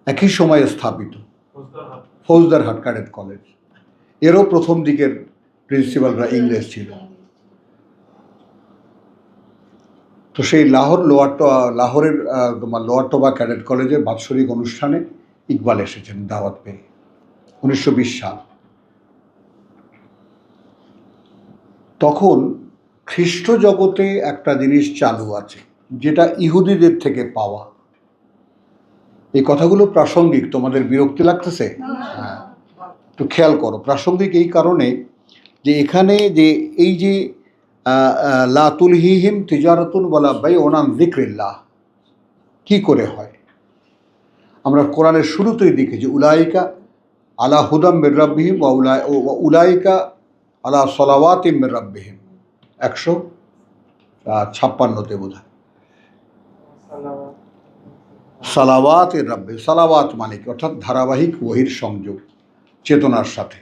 একই সময়ে স্থাপিত ফৌজদারহাট ক্যাডেট কলেজ, এরও প্রথম দিকের প্রিন্সিপালরা ইংরেজ ছিল। তো সেই লাহোরের তোমার লোয়ার টোবা ক্যাডেট কলেজের বাৎসরিক অনুষ্ঠানে ইকবাল এসেছেন দাওয়াত পেয়ে, 1920 সাল। তখন খ্রিস্ট জগতে একটা জিনিস চালু আছে যেটা ইহুদিদের থেকে পাওয়া। এই কথাগুলো প্রাসঙ্গিক, তোমাদের বিরক্তি লাগতেছে? হ্যাঁ, একটু খেয়াল করো। প্রাসঙ্গিক এই কারণে যে এখানে যে এই যে লা তুলহিহিম তিজারাতুন ওয়ালা বাইউন আন যিকরিল্লাহ কি করে হয়, আমরা কোরআনের শুরুতেই দেখেছি উলাইকা আলা হুদাম মির রাব্বিহিম ওয়া উলাইকা আলা সালাওয়াতিম মির রাব্বিহিম, 156তে বোধহয়। সালাওয়াতের রাব্বি, সালাওয়াত মানে কি? অর্থাৎ ধারাবাহিক ওহির সংযোগ চেতনার সাথে।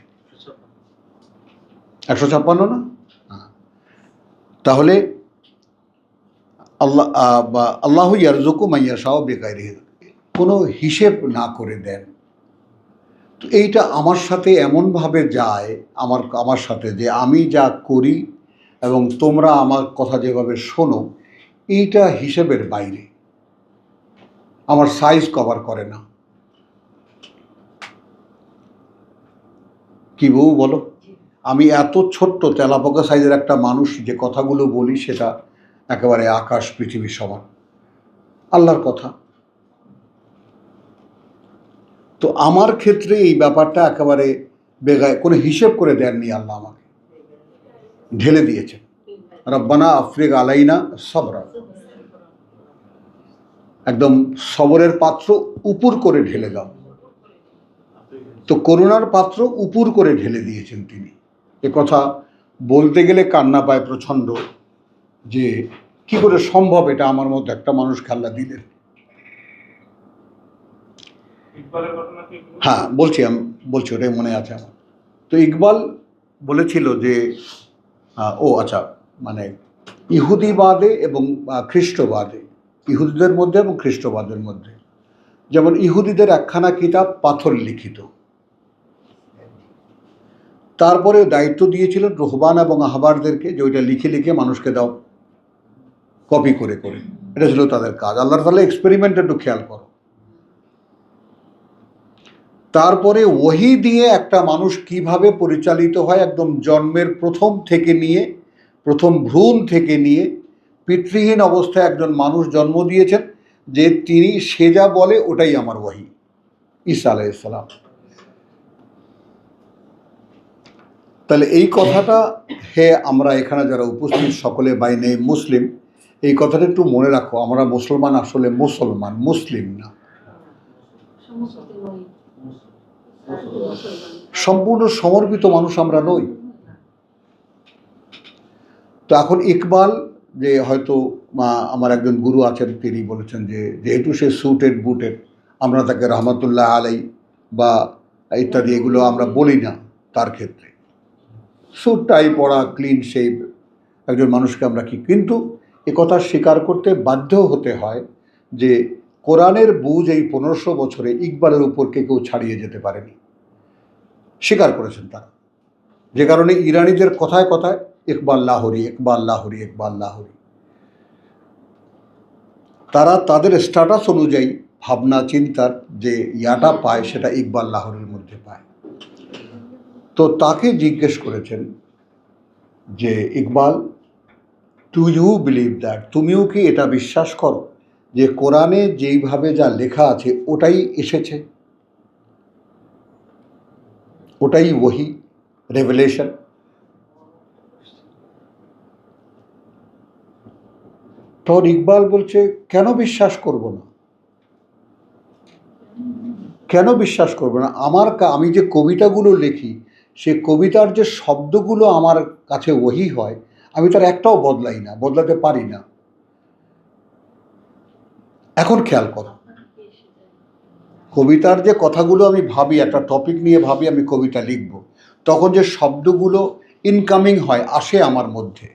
156 না? তাহলে আল্লাহু ইয়ারযুকু মান ইয়াশাউ বিগাইরি হিসাব, কোনো হিসেব না করে দেন। তো এইটা আমার সাথে এমনভাবে যায়, আমার সাথে যে আমি যা করি এবং তোমরা আমার কথা যেভাবে শোনো, এইটা হিসেবের বাইরে, আমার সাইজ কভার করে না। কি বউ বলো? আমি এত ছোট্ট তেলাপোকা সাইজের একটা মানুষ, যে কথাগুলো বলি সেটা একেবারে আকাশ পৃথিবী সমান, আল্লাহর কথা। তো আমার ক্ষেত্রে এই ব্যাপারটা একেবারে বেগায়, কোনো হিসেব করে দেননি আল্লাহ, আমাকে ঢেলে দিয়েছেন। রব্বানা আফরিগ আলাইনা সবরা, একদম সবরের পাত্র উপুর করে ঢেলে দাও। তো করুণার পাত্র উপুর করে ঢেলে দিয়েছেন তিনি। এ কথা বলতে গেলে কান্না পায় প্রচণ্ড, যে কি করে সম্ভব এটা আমার মতো একটা মানুষকে আল্লাহ দিলেন। হ্যাঁ আমি বলছি, ওটাই মনে আছে আমার। তো ইকবাল বলেছিল যে আচ্ছা, মানে ইহুদিবাদে এবং খ্রিস্টবাদে, ইহুদিদের মধ্যে এবং খ্রিস্টবাদের মধ্যে, যেমন ইহুদিদের একখানা কিতাব পাথর লিখিত, তারপরে দায়িত্ব দিয়েছিলেন রুহবান এবং আহবারদেরকে যে ওইটা লিখে লিখে মানুষকে দাও কপি করে করে, এটা ছিল তাদের কাজ। আল্লাহ তাআলা এক্সপেরিমেন্ট একটু খেয়াল করো। তারপরে ওহী দিয়ে একটা মানুষ কিভাবে পরিচালিত হয়, একদম জন্মের প্রথম থেকে নিয়ে, প্রথম ভ্রূণ থেকে নিয়ে পিতৃহীন অবস্থায় একজন মানুষ জন্ম দিয়েছেন, যে তিনি সে যা বলে ওটাই আমার ওহী, ঈসা আলাইহিস সালাম। তাহলে এই কথাটা আমরা এখানে যারা উপস্থিত সকলে বাই নেম মুসলিম, এই কথাটা একটু মনে রাখো, আমরা মুসলমান আসলে মুসলমান, মুসলিম না। সম্পূর্ণ সমর্পিত মানুষ আমরা নই। তো এখন ইকবাল, যে হয়তো আমার একজন গুরু আছেন, তিনি বলেছেন যে যেহেতু সে স্যুটেড বুটেড, আমরা তাকে রহমতুল্লাহ আলাই বা ইত্যাদি এগুলো আমরা বলি না। তার ক্ষেত্রে স্যুট টাই পরা, ক্লিন শেভ একজন মানুষকে আমরা কি, কিন্তু কথা স্বীকার করতে বাধ্য হতে হয় যে কোরআনের বুঝ এই 1500 বছরে ইকবালের উপর কেউ ছাড়িয়ে যেতে পারেনি, স্বীকার করেছেন তারা। যে কারণে ইরানিদের কথায় কথায় ইকবাল লাহোরি, ইকবাল লাহোরি, ইকবাল লাহোরি। তারা তাদের স্ট্যাটাস অনুযায়ী ভাবনা চিন্তার যে ইয়াটা পায় সেটা ইকবাল লাহোরির মধ্যে পায়। তো তাকে জিজ্ঞেস করেছেন যে Iqbal, do you believe that, তুমিও কি এটা বিশ্বাস করো যে কোরআনে যেইভাবে যা লেখা আছে ওটাই এসেছে, ওটাই ওহি, রেভেলেশন? তখন ইকবাল বলছে, কেন বিশ্বাস করব না, কেন বিশ্বাস করব না? আমি যে কবিতাগুলো লিখি, সে কবিতার যে শব্দগুলো আমার কাছে ওহি হয়, আমি তার একটাও বদলাই না, বদলাতে পারি না। এখন খেয়াল করো, কবিতার যে কথাগুলো আমি ভাবি, একটা টপিক নিয়ে ভাবি আমি কবিতা লিখব, তখন যে শব্দগুলো ইনকামিং হয়, আসে আমার মধ্যে,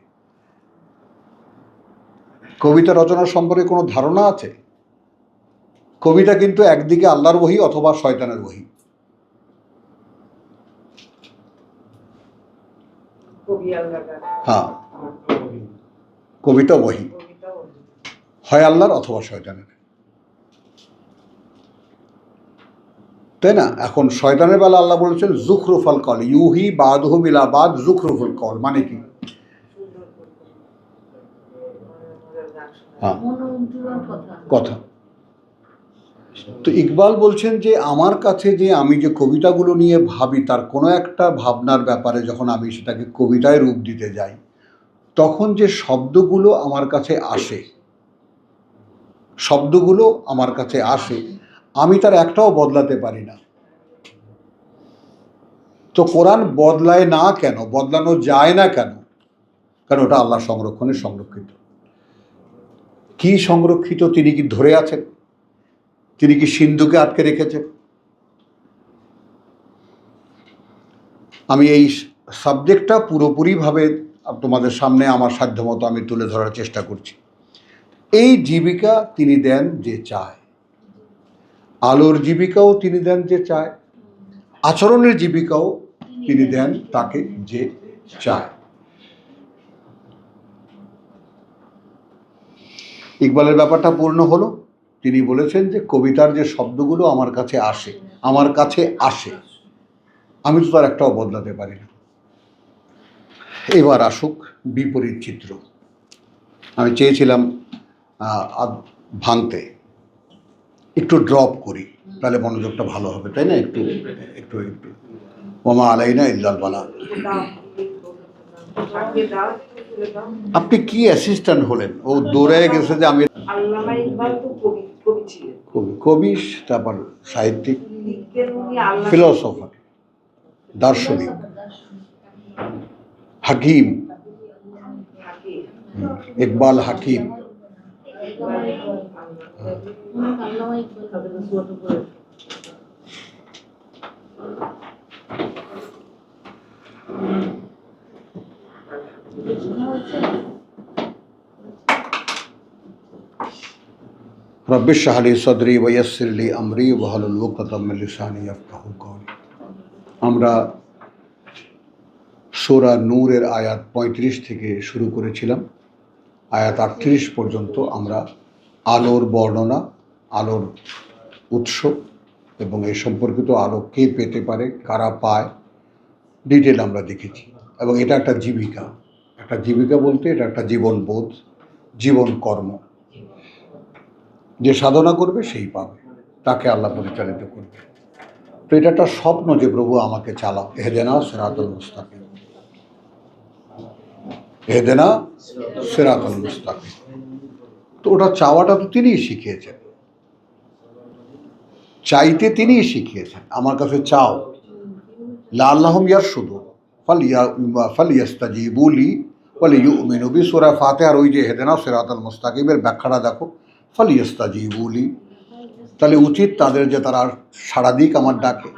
কবিতা রচনা সম্পর্কে কোনো ধারণা আছে? কবিতা কিন্তু একদিকে আল্লাহর ওহী অথবা শয়তানের ওহী। হ্যাঁ, কবিতা ওহী, হয় আল্লাহর অথবা শয়তানের, তাই না? এখন শয়তানের বেলা আল্লাহ বলেছেন জুখরুফাল কল, ইউহি বাদহু ইলা বাদ জুখরুফুল কল, মানে কি? হ্যাঁ, কথা। তো ইকবাল বলছেন যে আমার কাছে যে আমি যে কবিতাগুলো নিয়ে ভাবি, তার কোনো একটা ভাবনার ব্যাপারে যখন আমি সেটাকে কবিতায় রূপ দিতে যাই, তখন যে শব্দগুলো আমার কাছে আসে, শব্দগুলো আমার কাছে আসে, আমি তার একটাও বদলাতে পারি না। তো কোরআন বদলায় না কেন, বদলানো যায় না কেন? কারণ ওটা আল্লাহ সংরক্ষণে সংরক্ষিত। কি সংরক্ষিত? তিনি কি ধরে আছেন? তিনি কি সিন্ধুকে আটকে রেখেছেন? আমি এই সাবজেক্টটা পুরোপুরিভাবে তোমাদের সামনে আমার সাধ্যমতো আমি তুলে ধরার চেষ্টা করছি। এই জীবিকা তিনি দেন যে চায়, আলোর জীবিকাও তিনি দেন যে চায়, আচরণের জীবিকাও তিনি দেন তাকে যে চায়। ইকবালের ব্যাপারটা পূর্ণ হলো। তিনি বলেছেন যে কবিতার যে শব্দগুলো আমার কাছে আসে, আমার কাছে আসে, আমি তো তার একটাও বদলাতে পারি না। এবার আসুক বিপরীত চিত্র। আমি চেয়েছিলাম ভাঙতে, একটু ড্রপ করি, তাহলে মনোযোগটা ভালো হবে, তাই না? একটু একটু একটু ওমা আলাইনা ইল্লাল বালাগ। আপনি কি অ্যাসিস্ট্যান্ট হলেন? ও দৌড়ে গেছে যে আমি কবি, তারপর সাহিত্যিক, ফিলোসফার, দার্শনিক, হাকিম, ইকবাল হাকিম। রব্বি ইশরাহ লি সাদরি ওয়া ইয়াসসির লি আমরি ওয়াহলুল উকদাতাম মিন লিসানি ইয়াফকাহু কওলি। আমরা সূরা নূরের আয়াত 35 থেকে শুরু করেছিলাম, আয়াত 38 পর্যন্ত আমরা আলোর বর্ণনা, আলোর উৎস এবং এই সম্পর্কিত আলো কে পেতে পারে, কারা পায়, ডিটেল আমরা দেখেছি। এবং এটা একটা জীবিকা, একটা জীবিকা বলতে এটা একটা জীবনবোধ, জীবন কর্ম। যে সাধনা করবে সেই পাবে, তাকে আল্লাহ পরিচালিত করবে। তো এটা একটা স্বপ্ন যে প্রভু আমাকে চালাও, ইহদিনা সিরাতাল মুস্তাকিম, ইহদিনা সিরাতাল মুস্তাকিম। তো ওটা চাওয়াটা তো তিনিই শিখিয়েছেন, চাইতে তিনিই শিখিয়েছেন, আমার কাছে চাও। লাআল্লাহুম ইয়ারশুদুন ফালিয়াস্তাজিবু লি ওয়ালিয়ুমিনু বি। সূরা ফাতিহার ওই যে ইহদিনাস সিরাতাল মুস্তাকিমের ব্যাখ্যাটা দেখো, ফালিয়াস্তাজিবু লি, তাহলে উচিত তাদের যে তারা সাড়া দিক আমার ডাকে।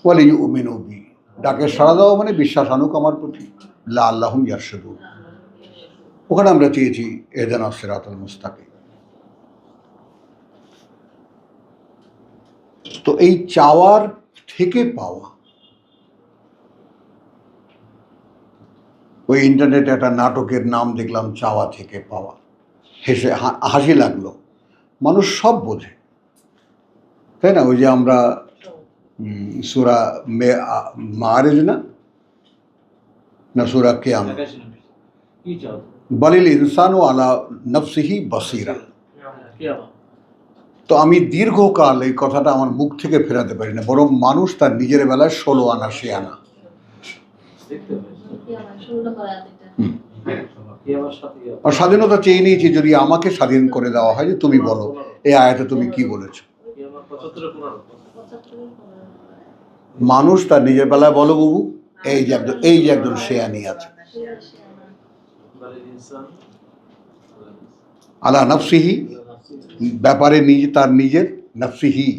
ওয়ালিয়ুমিনু বি, ডাকে সাড়া দেওয়া মানে বিশ্বাস আনুক আমার প্রতি। লাআল্লাহুম ইয়ারশুদুন, ওখানে আমরা চেয়েছি ইহদিনাস সিরাতাল মুস্তাকিম। তো এই চাওয়ার থেকে পাওয়া, ওই ইন্টারনেটে একটা নাটকের নাম দেখলাম, চাওয়া থেকে পাওয়া, হেসে হাসি লাগলো। মানুষ সব বোঝে, তাই না? ওই যে আমরা সূরা মাআরিজ না সূরা কিয়ামত, বালিল ইনসানু আলা নফসিহি বাসীরা। তো আমি দীর্ঘকাল এই কথাটা আমার মুখ থেকে ফেরাতে পারি না, বরং মানুষ তার নিজের বেলায় 16 আনা 6 আনা। আর স্বাধীনতা চেয়ে নিয়েছি, যদি আমাকে স্বাধীন করে দেওয়া হয় যে তুমি বলো এই আয়াতে তুমি কি বলেছো। মানুষ তার নিজের বেলায় বলো বাবু, এই যে একজন শেয়ানি আছে, আলা নফসিহি, ব্যাপারে নিজে তার নিজের নফসিহি,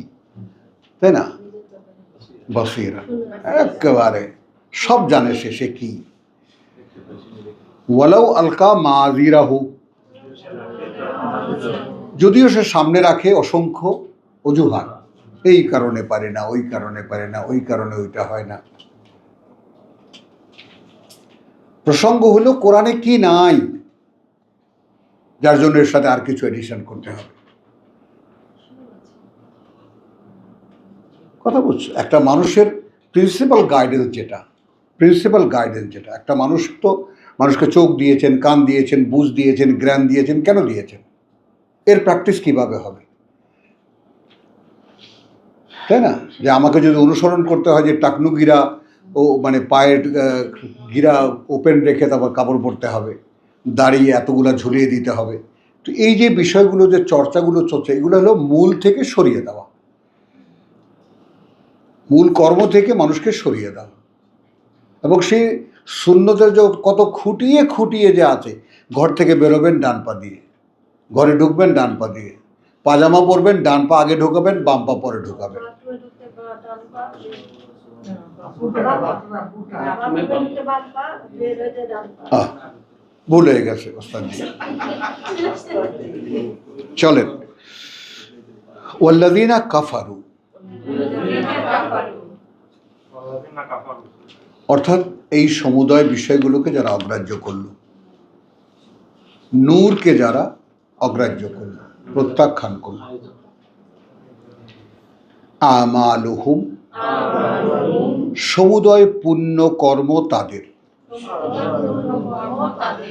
তাই না, বসিরা, একেবারে সব জানে সে কি। ওয়ালাউ আলকা মাযিরাহু, যদিও সে সামনে রাখে অসংখ্য অজুহাত, এই কারণে পারে না, ওই কারণে পারে না, ওই কারণে ওইটা হয় না। প্রসঙ্গ হলো কোরআনে কি নাই যার জন্য এর সাথে আর কিছু এডিশন করতে হবে। কথা বলছো, একটা মানুষের প্রিন্সিপাল গাইডেন্স যেটা, একটা মানুষ তো মানুষকে চোখ দিয়েছেন, কান দিয়েছেন, বুঝ দিয়েছেন, জ্ঞান দিয়েছেন, কেন দিয়েছেন? এর প্র্যাকটিস কিভাবে হবে, তাই না? যে আমাকে যদি অনুসরণ করতে হয় যে টাকনু গিরা ও মানে পায়ের গিরা ওপেন রেখে তারপর কাপড় পরতে হবে, দাঁড়িয়ে এতগুলো ঝুলিয়ে দিতে হবে, তো এই যে বিষয়গুলো যে চর্চাগুলো চলছে, এগুলো হলো মূল থেকে সরিয়ে দেওয়া, মূল কর্ম থেকে মানুষকে সরিয়ে দেওয়া। এবং সেই সুন্নতের যে কত খুঁটিয়ে খুঁটিয়ে যে আছে, ঘর থেকে বেরোবেন ডান পা দিয়ে, ঘরে ঢুকবেন ডান পা দিয়ে, পাজামা পরবেন ডান পা আগে ঢোকাবেন, বাম পা পরে ঢোকাবেন। ভুল হয়ে গেছে ওস্তাদজি, চলেন। ওয়াল্লাযীনা কাফারু, অর্থাৎ এই সমুদয় বিষয়গুলোকে যারা অগ্রাহ্য করল, নূরকে যারা অগ্রাহ্য করল, প্রত্যাখ্যান করল, আমালুহুম, সমুদয় পুণ্য কর্ম তাদের।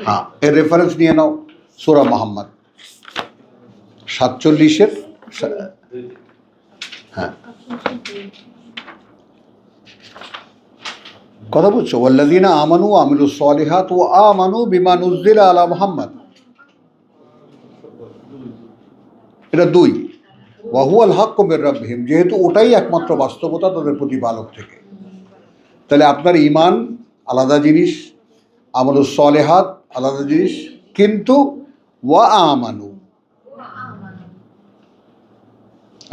হ্যাঁ, এর রেফারেন্স নিয়ে নাও সূরা মুহাম্মদ 47-এর, হ্যাঁ কথা বলছো, ওয়াল্লাযীনা আমানু ওয়া আমিলুস সালিহাত ওয়া আমানু বিমা নুযযিলা আলা মুহাম্মদ, এটা 2, ওয়া হুয়াল হাক্কু মির রাব্বিহিম, যেহেতু ওটাই একমাত্র বাস্তবতা তাদের প্রতিপালক থেকে। তাহলে আপনার ঈমান আলাদা জিনিস, আমালুস সালিহাত আলাদা জিনিস, কিন্তু ওয়া আমানু,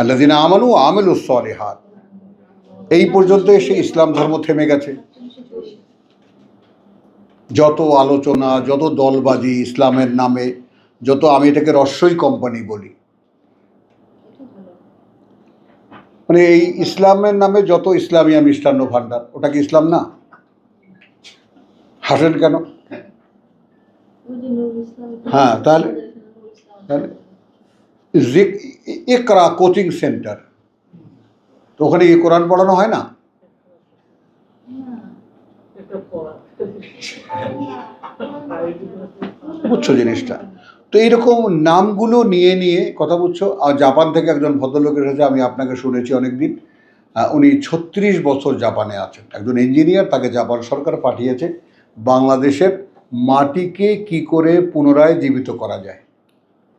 আল্লাযীনা আমানু ওয়া আমিলুস সালিহাত, এই পর্যন্ত এসে ইসলাম ধর্ম থেমে গেছে। যত আলোচনা, যত দলবাজি ইসলামের নামে, যত, আমি এটাকে রস্যই কোম্পানি বলি, মানে এই ইসলামের নামে যত ইসলামিয়া মিষ্টান্ন ভাণ্ডার, ওটা কি ইসলাম না? হাসেন কেন? হ্যাঁ, তাহলে ইকরা কোচিং সেন্টার, তো ওখানে কি কোরআন পড়ানো হয় না? বুঝছো জিনিসটা? তো এইরকম নামগুলো নিয়ে নিয়ে কথা বুঝছো। আর জাপান থেকে একজন ভদ্রলোক এসেছে, আমি আপনাকে শুনেছি অনেকদিন, উনি 36 বছর জাপানে আছেন, একজন ইঞ্জিনিয়ার, তাকে জাপান সরকার পাঠিয়েছে বাংলাদেশের মাটিকে কি করে পুনরায় জীবিত করা যায়,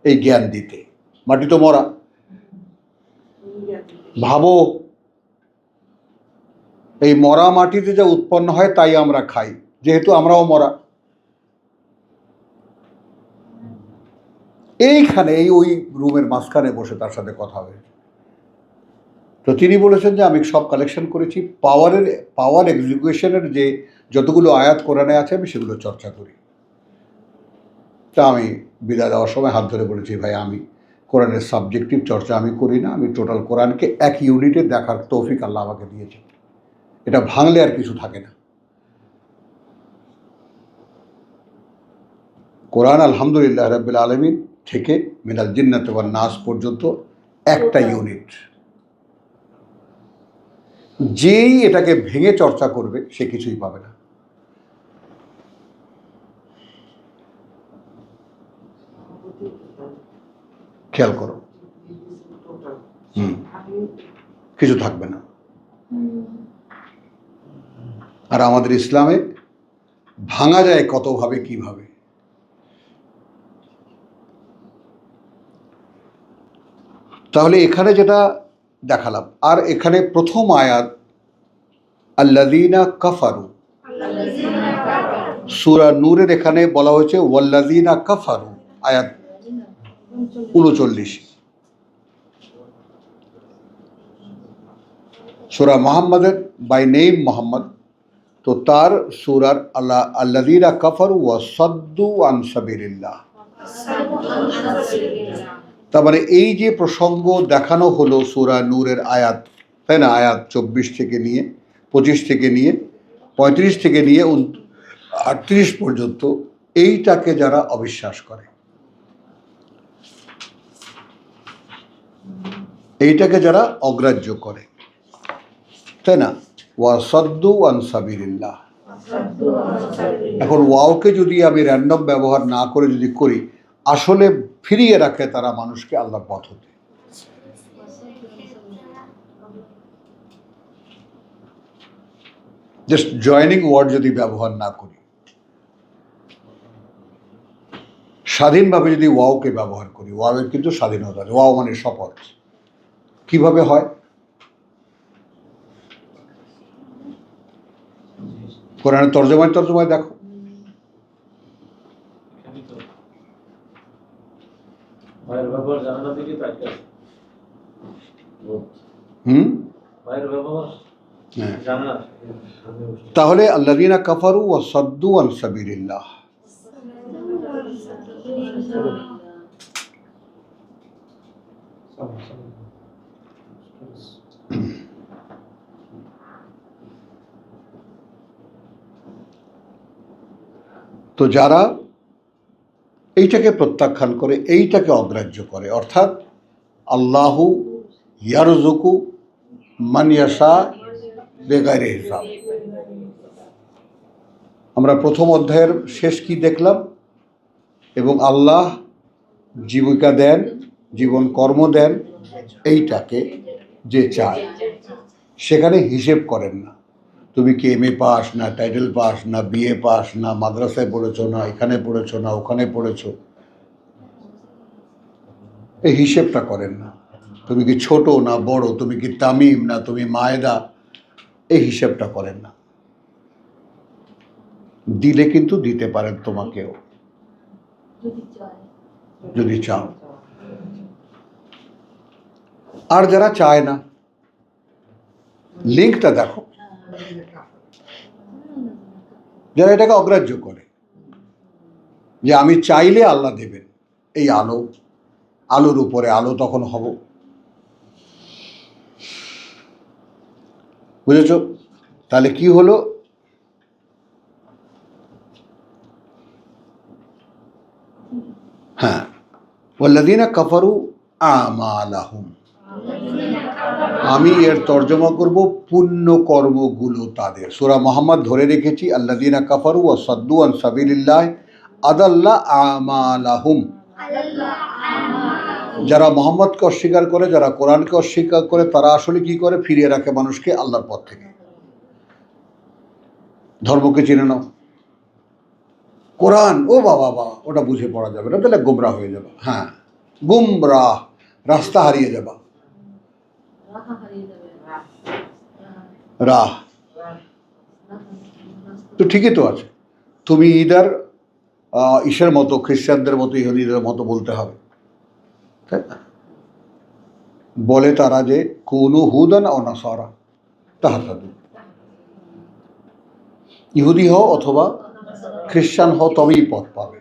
এই জ্ঞান দিতে। মাটি তো মরা, ভাবো এই মরা মাটিতে যা উৎপন্ন হয় তাই আমরা খাই, যেহেতু আমরাও মরা। এইখানে ওই রুমের মাঝখানে বসে তার সাথে কথা হয়েছে, তো তিনি বলেছেন যে আমি সব কালেকশন করেছি, পাওয়ার এক্সিকিউশনের যে যতগুলো আয়াত কোরআনে আছে আমি সেগুলো চর্চা করি। তা আমি বিদায় দেওয়ার সময় হাত ধরে বলেছি, ভাই আমি কোরআনের সাবজেক্টিভ চর্চা আমি করি না, আমি টোটাল কোরআনকে এক ইউনিটে দেখার তৌফিক আল্লাহ আমাকে দিয়েছে, এটা ভাঙলে আর কিছু থাকে না। কোরআন আলহামদুলিল্লাহ রাব্বিল আলামিন থেকে মিনাল জিন্নাতি ওয়ান নাস পর্যন্ত একটা ইউনিট। যেই এটাকে ভেঙে চর্চা করবে সে কিছুই পাবে না। খেয়াল করো, কিছু থাকবে না। আর আমাদের ইসলামে ভাঙা যায় কতভাবে, কিভাবে। তাহলে এখানে যেটা দেখালাম, আর এখানে প্রথম আয়াত আল্লাযীনা কাফারু, সূরা নূরের এখানে বলা হয়েছে ওয়াল্লাযীনা কাফারু, আয়াত 39। সূরা মুহাম্মাদের বাই নেম মোহাম্মদ, তো তার সূরার আল্লাযীনা কাফারু ওয়া সাদ্দু আন সাবিলিল্লাহ। তার মানে এই যে প্রসঙ্গ দেখানো হলো সূরা নূরের আয়াত, তাই না, আয়াত 24 থেকে নিয়ে 25 থেকে নিয়ে 35 থেকে নিয়ে 38 পর্যন্ত, এইটাকে যারা অবিশ্বাস করে, এইটাকে যারা অগ্রাহ্য করে, তাই না, ওয়া সাদ্দু আন সাবিলিল্লাহ। এখন ওয়াওকে যদি আমি র্যান্ডম ব্যবহার না করে যদি করি, আসলে ফিরিয়ে রাখে তারা মানুষকে আল্লাহর পথ হতে। জাস্ট জয়নিং ওয়ার্ড যদি ব্যবহার না করি, স্বাধীনভাবে যদি ওয়াওকে ব্যবহার করি, ওয়াওয়ের কিন্তু স্বাধীনতা, ওয়াও মানে শপথ। কিভাবে হয়? কোরআনের তর্জমায় দেখো, তাহলে আল্লাযীনা কাফারু ওয়া সাদ্দু আন সাবিলিল্লাহ, তো যারা এইটাকে প্রত্যাখ্যান করে, এইটাকে অগ্রাহ্য করে, অর্থাৎ আল্লাহু ইয়ারযুকু মান ইয়াশা বিগাইরি হিসাব। আমরা প্রথম অধ্যায়ের শেষ কি দেখলাম? এবং আল্লাহ জীবিকা দেন, জীবন কর্ম দেন, এইটাকে যে চায়, সেখানে হিসেব করেন না তুমি কি MA পাস, না টাইটেল পাস, না BA পাস, না মাদ্রাসায় পড়েছো, না এখানে পড়েছো, না ওখানে পড়েছো, এই হিসেবটা করেন না। তুমি কি ছোট না বড়, তুমি কি তামিম না তুমি মায়েদা, এই হিসেবটা করেন না। দিলে কিন্তু দিতে পারেন তোমাকেও, যদি চাও। আর যারা চায় না, লিঙ্কটা দেখো, যারা এটাকে অগ্রাহ্য করে যে আমি চাইলে আল্লাহ দেবেন, এই আলোর উপরে আলো তখন হব, বুঝেছ? তাহলে কি হলো? হ্যাঁ, ওয়াল্লাযীনা কাফারু আমালাহুম, আমি এর তর্জমা করব পুণ্য কর্মগুলো তাদের। সূরা মুহাম্মদ ধরে রেখেছি আল্লাযীনা কাফারু ওয়া সাদ্দু আন সাবিলিল্লাহ আদাল্লা আমালাহুম। যারা মোহাম্মদকে অস্বীকার করে, যারা কোরআনকে অস্বীকার করে, তারা আসলে কি করে? ফিরিয়ে রাখে মানুষকে আল্লাহর পথ থেকে। ধর্মকে চিনে নাও, কোরআন, ও বাবা বাবা, ওটা বুঝে পড়া যাবে না, তাহলে গোমরা হয়ে যাবে। হ্যাঁ, গুমরাহ, রাস্তা হারিয়ে যাবা, রাহ। তো ঠিকই তো আছে, তুমি ইদার ইসের মতো, খ্রিস্টানদের মতো, ইহুদিদের মতো বলতে হবে, তাই না? বলে তারা যে কুনু হুদান ও নাসারা তাহতাদু, ইহুদি হও অথবা খ্রিস্টান হও, তবেই পথ পাবে।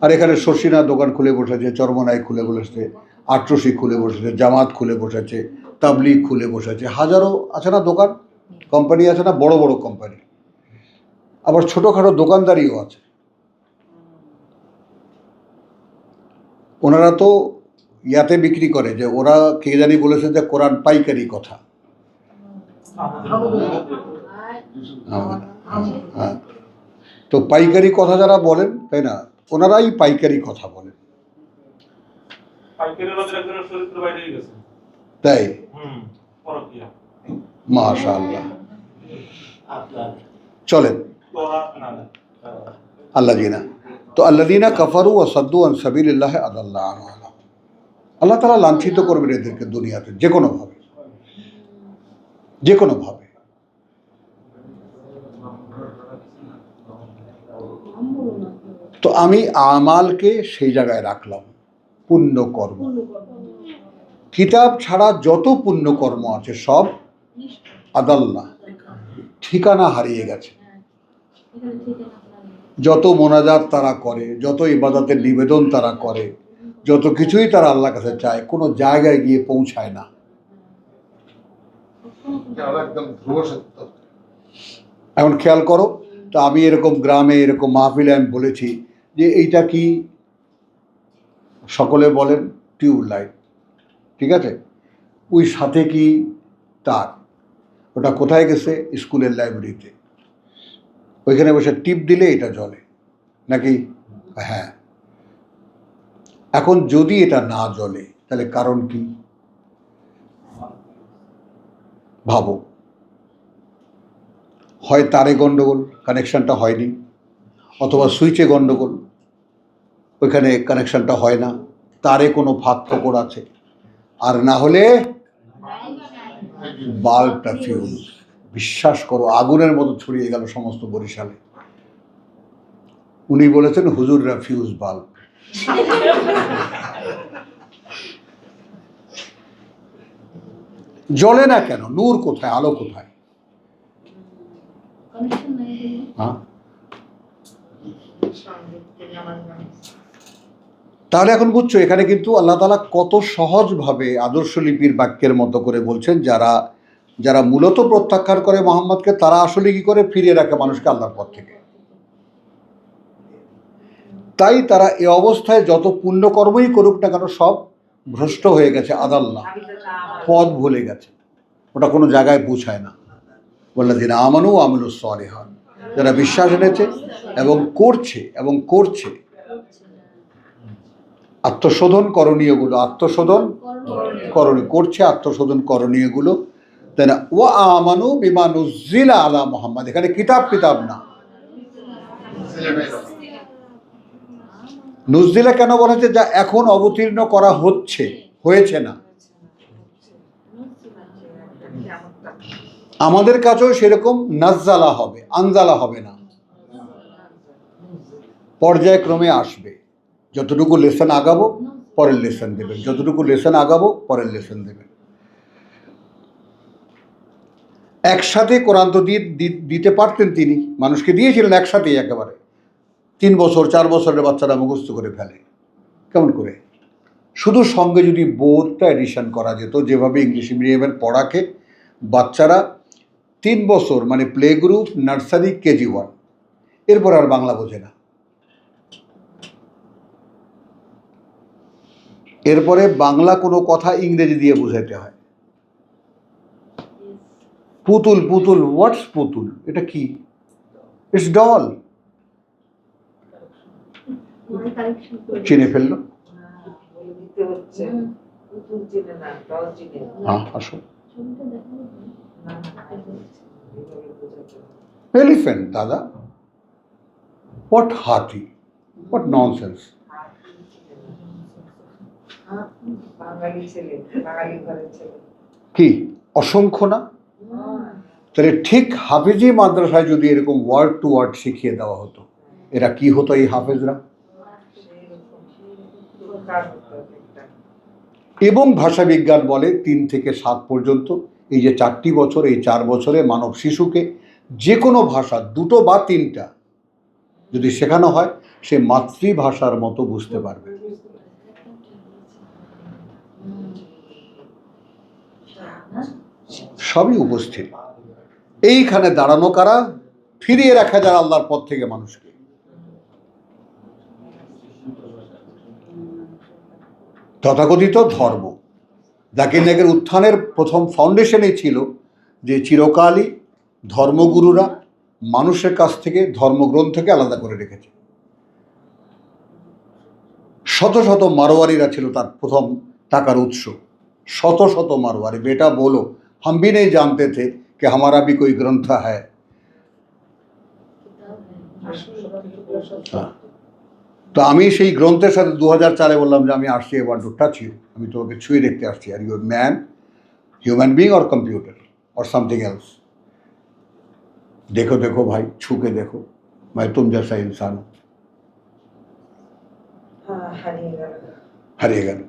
আর এখানে শর্ষিনা দোকান খুলে বসেছে, চরমনাই খুলে বসেছে, আট্রসি খুলে বসেছে, জামাত খুলে বসেছে, তাবলিগ খুলে বসেছে, হাজারো আছে না দোকান, কোম্পানি আছে না, বড় বড় কোম্পানি। আবার ছোটোখাটো দোকানদারিও আছে। ওনারা তো ইয়াতে বিক্রি করে, যে ওরা কে জানি বলেছে যে কোরআন পাইকারি কথা। হ্যাঁ, তো পাইকারি কথা যারা বলেন, তাই না, ওনারাই পাইকারি কথা বলেন, তাই মাশাআল্লাহ। চলেন আল্লাযীনা, তো আল্লাযীনা কাফারু ওয়া সাদ্দু আন সাবিলিল্লাহি আদাল্লাহু আনহুম, আল্লাহ তাআলা লাঞ্ছিত করবেন এদেরকে দুনিয়াতে যে কোনোভাবে, যে কোনোভাবে। তো আমি আমালকে সেই জায়গায় রাখলাম, পুণ্যকর্ম। কিতাব ছাড়া যত পুণ্যকর্ম আছে সব আদাল্লাহ, ঠিকানা হারিয়ে গেছে। যত মোনাজাত তারা করে, যত ইবাদতের নিবেদন তারা করে, যত কিছুই তারা আল্লাহর কাছে চায়, কোনো জায়গায় গিয়ে পৌঁছায় না। এখন খেয়াল করো, তো আমি এরকম গ্রামে এরকম মাহফিলে আমি বলেছি যে এইটা কি, সকলে বলেন টিউবলাইট, ঠিক আছে, ওই সাথে কি তার, ওটা কোথায় গেছে? স্কুলের লাইব্রেরিতে, ওইখানে বসে টিপ দিলে এটা জ্বলে নাকি? হ্যাঁ। এখন যদি এটা না জ্বলে তাহলে কারণ কি? ভাবো, হয় তারে গন্ডগোল, কানেকশনটা হয়নি, অথবা সুইচে গন্ডগোল, ওইখানে কানেকশনটা হয় না, তারে কোনো ফাঁক ফোকর আছে, আর না হলে বাল্বটা ফিউজ। বিশ্বাস করো, আগুনের মতো ছড়িয়ে গেল সমস্ত বরিশালে। উনি বলেছেন হুজুররা ফিউজ বাল্ব। জ্বলে না কেন? নূর কোথায়, আলো কোথায়? হ্যাঁ, তাহলে এখন বুঝছো এখানে কিন্তু আল্লাহ তাআলা কত সহজভাবে আদর্শ লিপির বাক্যের মতো করে বলছেন, যারা যারা মূলত প্রত্যাখ্যান করে মোহাম্মদকে, তারা আসলে কি করে ফিরিয়ে রাখে মানুষকে আল্লাহর পথ থেকে। তাই তারা এ অবস্থায় যত পুণ্যকর্মই করুক না কেন, সব ভ্রষ্ট হয়ে গেছে, আদাল্লাহ, পথ ভুলে গেছে, ওটা কোনো জায়গায় পৌঁছায় না। ওয়াল্লাযীনা আমানু ওয়া আমিলুস সালিহাত, যারা বিশ্বাস এনেছে এবং করছে আত্মশোধন করণীয়গুলো, আত্মশোধন করছে আত্মশোধন করণীয়গুলো, তাই না? ওয়া আমানু বিমা নুজ্জিলা আলা মুহাম্মদ, এখানে কিতাব না, নুজ্জিলা কেন বলা হচ্ছে? যা এখন অবতীর্ণ করা হয়েছে না। আমাদের কাছেও সেরকম নাজ্জালা হবে, আনজালা হবে না, পর্যায়ক্রমে আসবে। যতটুকু লেসন আগাবো পরের লেসন দেবেন, যতটুকু লেসন আগাবো পরের লেসন দেবেন। একসাথে কোরআন তো দিতে পারতেন, তিনি মানুষকে দিয়েছিলেন একসাথেই, একেবারে 3 বছর 4 বছরের বাচ্চারা মুখস্থ করে ফেলে, কেমন করে? শুধু সঙ্গে যদি বোর্ডটা এডিশন করা যেত, যেভাবে ইংলিশ মিডিয়ামের পড়াকে বাচ্চারা 3 বছর, মানে প্লে গ্রুপ, নার্সারি, কেজি 1, এরপর আর বাংলা বোঝে না, এরপরে বাংলা কোনো কথা ইংরেজি দিয়ে বোঝাতে হয়। পুতুল, হোয়াটস পুতুল? এটা কি? It's doll. চিনে ফেললো। হ্যাঁ, আসো। এলিফ্যান্ট দাদা, হোয়াট হাতি, হোয়াট ননসেন্স। কি অসংখ্য না? তাহলে ঠিক হাফেজি মাদ্রাসায় যদি এরকম ওয়ার্ড টু ওয়ার্ড শিখিয়ে দেওয়া হতো, এরা কি হতো এই হাফেজরা? এবং ভাষা বিজ্ঞান বলে 3 থেকে 7 পর্যন্ত, এই যে 4টি বছর, এই 4 বছরে মানব শিশুকে যে কোনো ভাষা 2টো বা 3টা যদি শেখানো হয়, সে মাতৃভাষার মতো বুঝতে পারবে। সবই উপস্থিত। এইখানে দাঁড়ানো কারা? ফিরিয়ে রাখা যারা আল্লাহর পথ থেকে মানুষকে। তথাকথিত ধর্ম, জাকির নায়েকের উত্থানের প্রথম ফাউন্ডেশনই ছিল যে চিরকালই ধর্মগুরুরা মানুষের কাছ থেকে ধর্মগ্রন্থকে আলাদা করে রেখেছে। শত শত মারোয়ারিরা ছিল তার প্রথম টাকার উৎস। শত শত মারোয়ারি। বেটা বলো, हम भी नहीं जानते थे कि हमारा भी कोई ग्रंथ है। তো আমি সেই গ্রন্থের সাথে 2004-এ বললাম যে আমি আসছি, এবার টু টাচ ইউ, আমি তোমাকে ছুঁয়ে দেখতে আসছি। Are you man, human being or computer or something else? देखो देखो भाई, छू के देखो, मैं तुम जैसा इंसान हूं। হারিয়ে গেল।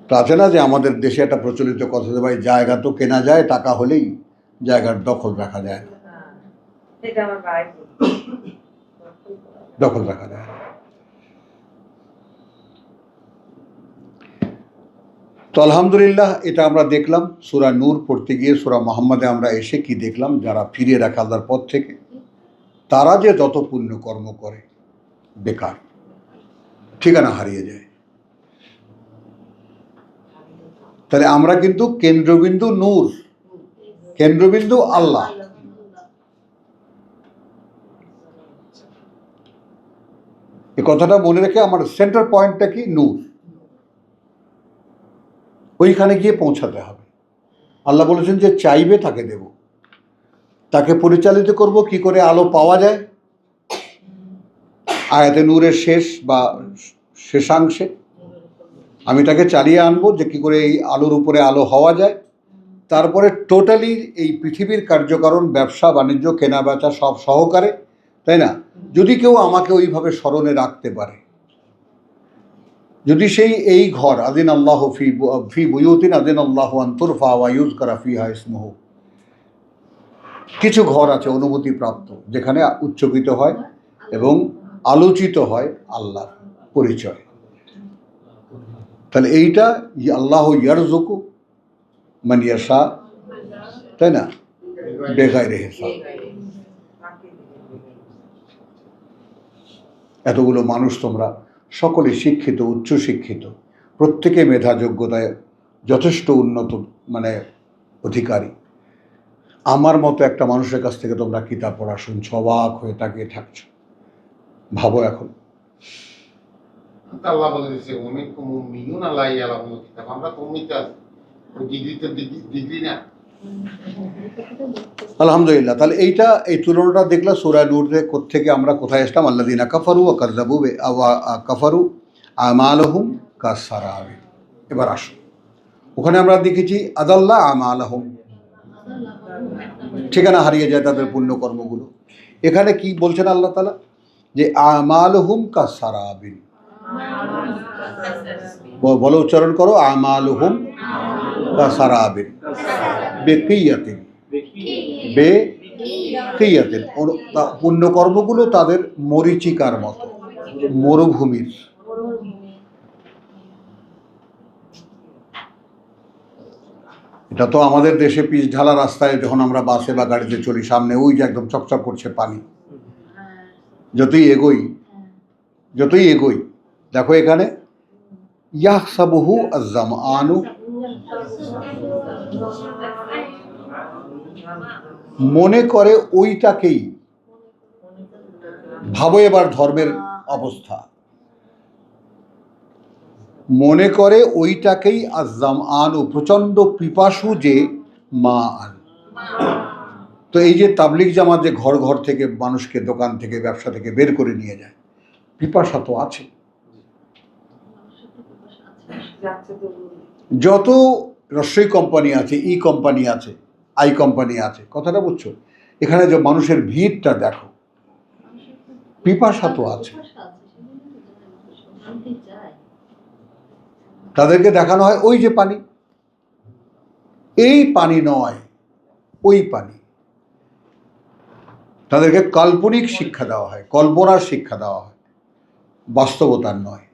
তো আছে না যে আমাদের দেশে একটা প্রচলিত কথা, যে ভাই জায়গা তো কেনা যায়, টাকা হলেই জায়গার দখল রাখা যায় না। দখল রাখা যায় না। তো আলহামদুলিল্লাহ, এটা আমরা দেখলাম সূরা নূর পড়তে গিয়ে। সূরা মুহাম্মাদে আমরা এসে কি দেখলাম? যারা ফিরিয়ে রাখে আল্লাহর পথ থেকে, তারা যে যত পুণ্য কর্ম করে বেকার, ঠিকানা হারিয়ে যায়। তাহলে আমরা কিন্তু কেন্দ্রবিন্দু নূর, কেন্দ্রবিন্দু আল্লাহ। এই কথাটা মনে রেখে আমার সেন্টার পয়েন্টটা কি? নূর। ওইখানে গিয়ে পৌঁছাতে হবে। আল্লাহ বলেছেন যে চাইবে তাকে দেব, তাকে পরিচালিত করব কি করে আলো পাওয়া যায়। আয়াতে নূরের শেষ বা শেষাংশে আমি তাকে চালিয়ে আনবো যে কি করে এই আলোর উপরে আলো হওয়া যায়। তারপরে টোটালি এই পৃথিবীর কার্যকারণ, ব্যবসা বাণিজ্য, কেনা বেচা সব সহকারে, তাই না? যদি কেউ আমাকে ওইভাবে স্মরণে রাখতে পারে, যদি সেই এই ঘর আদিন আল্লাহ ফি বুয়ুতিন আদিন আল্লাহ আন তুরফা ওয়া ইউযকারা ফিহা ইসমুহু, কিছু ঘর আছে অনুমতি প্রাপ্ত, যেখানে উচ্চকিত হয় এবং আলোচিত হয় আল্লাহর পরিচয়। তাহলে এইটা আল্লাহ ইয়ারযুকু মান ইয়াশা, তাই না, বেগাইরে হিসাব। এতগুলো মানুষ তোমরা সকলে শিক্ষিত, উচ্চ শিক্ষিত, প্রত্যেকে মেধা যোগ্যতায় যথেষ্ট উন্নত অধিকারী। আমার মতো একটা মানুষের কাছ থেকে তোমরা কিতাব পড়া শুনছ, অবাক হয়ে তাকিয়ে থাকছো। ভাবো এখন। আল্লাহ বলে দিয়েছে ওমিনকুম মুমিনুন আল্লাহ ইয়ালামুল কিতাব, আমরা তো উম্মিত, ওই ডিগ্রি না। আলহামদুলিল্লাহ। তাহলে এইটা, এই তুলনাটা দেখলাম সূরা নূরে থেকে আমরা কোথায় আসলাম? আল্লাযীনা কাফারু ওয়া কাযযাবু কাফারু আমালুহুম কাসসারাবি। এবার আসো, ওখানে আমরা দেখেছি আদাল্লা আমালুহুম, ঠিকানা হারিয়ে যায় তাদের পুণ্যকর্মগুলো। এখানে কি বলছেন আল্লাহ তাআলা? যে আমালুহুম কাসসারাবিন। বলো, উচ্চারণ করো, আমালুহুম কাসসারাবিন বিকিয়াতিন, বেকিয়াতিন। পুণ্যকর্মগুলো তাদের মরীচিকার মতো, মরুভূমির। এটা তো আমাদের দেশে পিচ ঢালা রাস্তায় যখন আমরা বাসে বা গাড়িতে চলি, সামনে ওই যে একদম চকচক করছে পানি। যতই এগোই দেখো এখানে ইয়াহসাবুহু আয-যামআনু, মনে করে ওইটাকেই। ভাবো এবার ধর্মের অবস্থা। মনে করে ওইটাকেই আয-যামআনু, প্রচণ্ড পিপাসু যে, মা আন, তো এই যে তাবলিগ জামাত যে ঘর ঘর থেকে মানুষকে দোকান থেকে ব্যবসা থেকে বের করে নিয়ে যায়, পিপাসা তো আছে। যত রসই কোম্পানি আছে, ই কোম্পানি আছে, আই কোম্পানি আছে, কথাটা বুঝছো? এখানে যে মানুষের ভিড়টা দেখো, পিপাসা তো আছে। তাদেরকে দেখানো হয় ওই যে পানি, এই পানি নয়, ওই পানি। তাদেরকে কাল্পনিক শিক্ষা দেওয়া হয়, কল্পনার শিক্ষা দেওয়া হয়, বাস্তবতার নয়।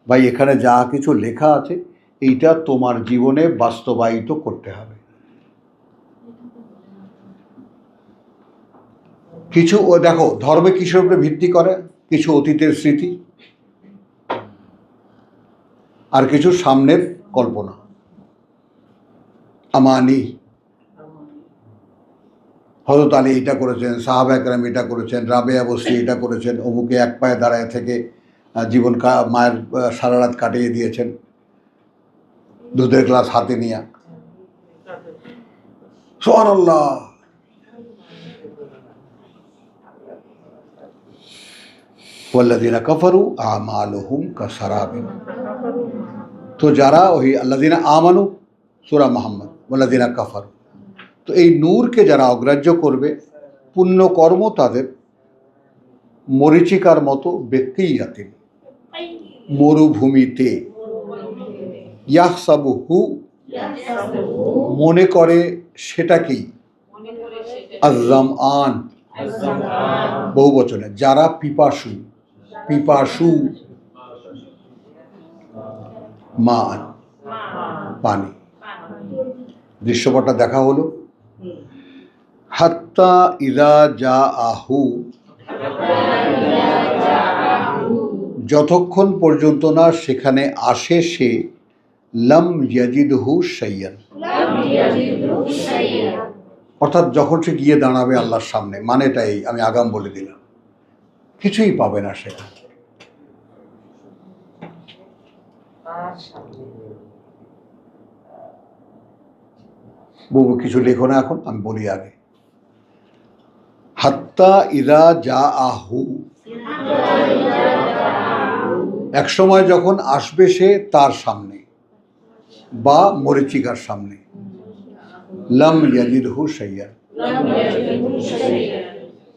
ভাই এখানে যা কিছু লেখা আছে এইটা তোমার জীবনে বাস্তবায়িত করতে হবে। কিছু ও দেখো ধর্মে কিসের উপরে ভিত্তি করে, কিছু অতীতের স্মৃতি আর কিছু সামনের কল্পনা, আমানি। হযরত আলী এটা করেছেন, সাহাবা একরাম এটা করেছেন, রাবেয়া বসরি এটা করেছেন, অমুকে এক পায়ে দাঁড়ায় থেকে জীবন মায়ের সারা রাত কাটিয়ে দিয়েছেন দুধের গ্লাস হাতে নিয়ে। সুবহানাল্লাহ। ওয়াল্লাযীনা কাফারু আমালুহুম কাসারাবিন। তো যারা ওই আল্লাযীনা আমানু, সূরা মুহাম্মদ, ওয়াল্লাযীনা কাফারু, তো এই নূরকে যারা অগ্রাহ্য করবে, পুণ্যকর্ম তাদের মরীচিকার মতো বেকিয়াতিন, মরুভূমিতে, ইয়াহসাবুহু, মনে করে সেটাকেই, আয-যামআন, বহু বচনে, যারা পিপাসু, পিপাসু, মান, পানি। দৃশ্যপটটা দেখা হলো। হাত্তা ইযা জাআহু, যতক্ষণ পর্যন্ত না সেখানে আসে সে, লাম ইয়াজিদহু শাইয়ান, অর্থাৎ যখন সে গিয়ে দাঁড়াবে আল্লাহর সামনে, মানেটাই আমি আগাম বলে দিলাম, কিছুই পাবে না সেখানে। বহু কিছু লেখো না এখন, আমি বলি আগে। হাত্তা ইযা জাআহু, এক সময় যখন আসবে সে তার সামনে বা মরীচিকার সামনে, লাম ইয়াজিদহু শাইয়ান,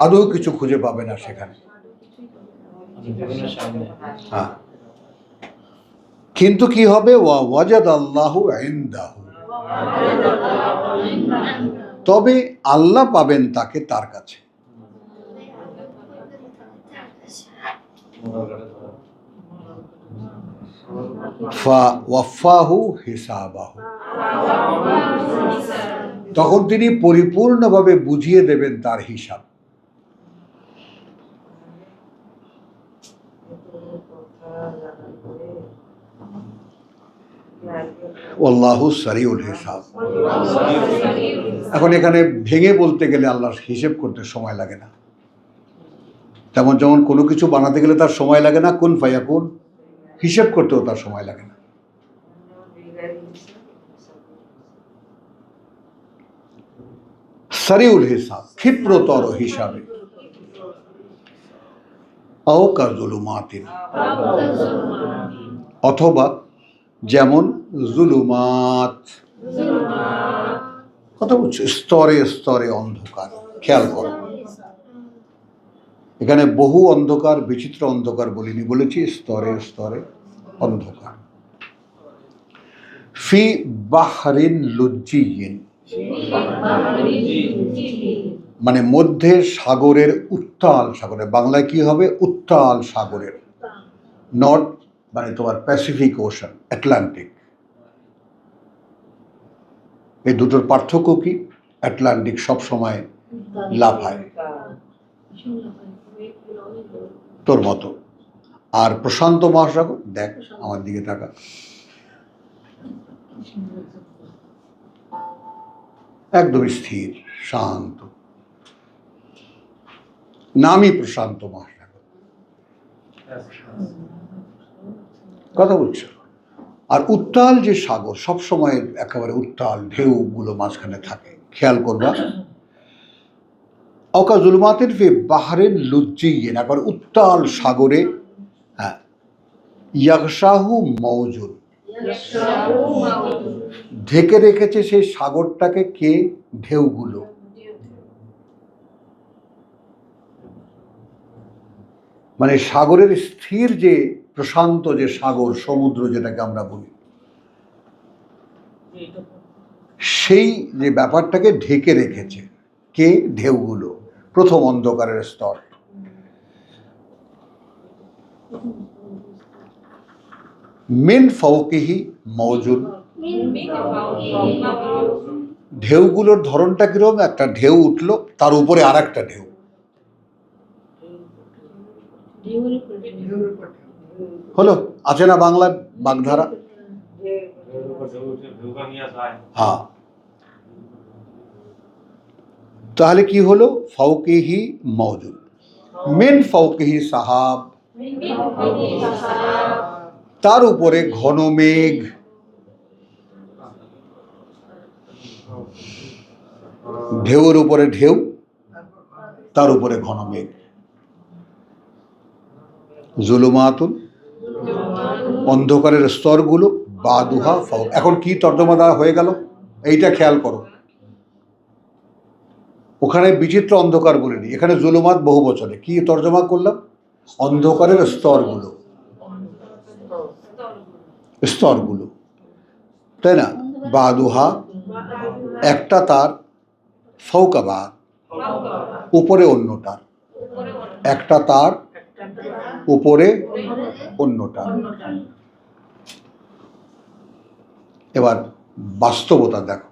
আদৌ কিছু খুঁজে পাবে না সেখানে। হ্যাঁ, কিন্তু কি হবে, ওয়া ওয়াজাদাল্লাহু ইনদাহু, তবে আল্লাহ পাবেন তাকে তার কাছে। ফাওয়াফাহু হিসাবাহু, তখন তিনি পরিপূর্ণভাবে বুঝিয়ে দেবেন তার হিসাব। আল্লাহু সারিউল হিসাব। এখন এখানে ভেঙে বলতে গেলে আল্লাহর হিসেব করতে সময় লাগে না, তেমন যেমন কোনো কিছু বানাতে গেলে তার সময় লাগে না, কুন ফায়াকুন, হিসেব করতেও তার সময় লাগে না। সারিউল হিসাব, ক্ষিপ্রতর হিসাবে। আও কাযুলুমাতিন, অথবা যেমন জুলুমাত, কথা বলছে স্তরে স্তরে অন্ধকার। খেয়াল করো, এখানে বহু অন্ধকার, বিচিত্র অন্ধকার বলিনি, বলেছি স্তরে স্তরে অন্ধকার। ফি বাহরিন লুজ্জিয়িন, মানে মধ্যে সাগরের, উত্তাল সাগরের, বাংলায় কি হবে, উত্তাল সাগরের। নট মানে তোমার প্যাসিফিক ওশান, আটলান্টিক। এই দুটোর পার্থক্য কি? আটলান্টিক সব সময় লাফায় তোর মতো, আর প্রশান্ত মহাসাগর, দেখ আমার দিকে তাকা, একদম স্থির শান্ত, নামই প্রশান্ত মহাসাগর। কথা বলছো? আর উত্তাল যে সাগর, সবসময় একেবারে উত্তাল ঢেউগুলো মাঝখানে থাকে। খেয়াল করবা, অকা জুলুমাতিন ফি বাহরিন লুজ্জিয়িন, একবার উত্তাল সাগরে, হ্যাঁ, ইয়াগশাহু মওজুন, ঢেকে রেখেছে সেই সাগরটাকে কে? ঢেউগুলো। মানে সাগরের স্থির যে প্রশান্ত যে সাগর, সমুদ্র যেটাকে আমরা বলি, সেই যে ব্যাপারটাকে ঢেকে রেখেছে কে? ঢেউগুলো। প্রথম অন্ধকারের স্তর। মিন ফাওকিহি মওজুন, ঢেউগুলোর ধরনটা কিরকম? একটা ঢেউ উঠলো, তার উপরে আর একটা ঢেউ। হলো, আছে না বাংলার বাগধারা? হ্যাঁ, তাহলে কি হলো? ফাওকিহি মওজুন, মিন ফাওকিহি সাহাব, তার উপরে ঘন মেঘ। ঢেউয়ের উপরে ঢেউ, তার উপরে ঘন মেঘ। জুলুমাতুন, অন্ধকারের স্তরগুলো, বাদুহা ফাওক। এখন কি তর্জমা দেওয়া হয়ে গেল এইটা খেয়াল করো। ওখানে বিচিত্র অন্ধকার বলিনি, এখানে জুলুমাত বহু বচনে। কি তর্জমা করলাম? অন্ধকারের স্তরগুলো, স্তরগুলো, তাই না? বাদুহা, একটা তার, ফাওকা বাদ, উপরে অন্যটার, একটা তার, উপরে অন্যটার। এবার বাস্তবতা দেখো।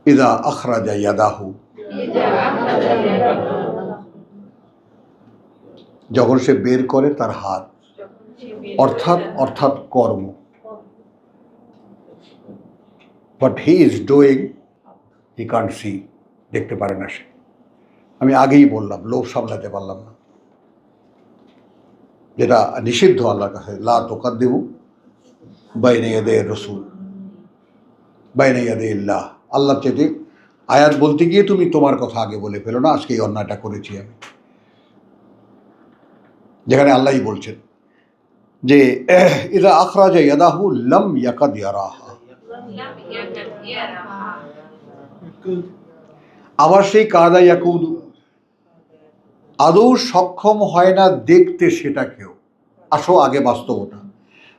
ইদা আখরাজা ইয়াদাহু, যখন সে বের করে তার হাত, অর্থাৎ কর্ম। But he is doing, he can't see, দেখতে পারে না সে। আমি আগেই বললাম, লোভ সামলাতে পারলাম না, যেটা নিষিদ্ধ আল্লাহর কাছে। লা তুকাদ্দিমু বাইনা ইয়াদাই রাসূল, বাইনা ইয়াদাই আল্লাহ। আল্লাহ চেয়ে আয়াত বলতে গিয়ে তুমি তোমার কথা আগে বলে ফেলো না, আজকে এই অন্যায়টা করেছি আমি। যেখানে আল্লাহই বলছেন যে ইদা আখরাজা ইয়াদাহু লাম ইয়াকাদ ইয়ারাহা। আবার সেই কাদা ইয়াকুদু, আদৌ সক্ষম হয় না দেখতে সেটাকেও। আসো আগে বাস্তবতা।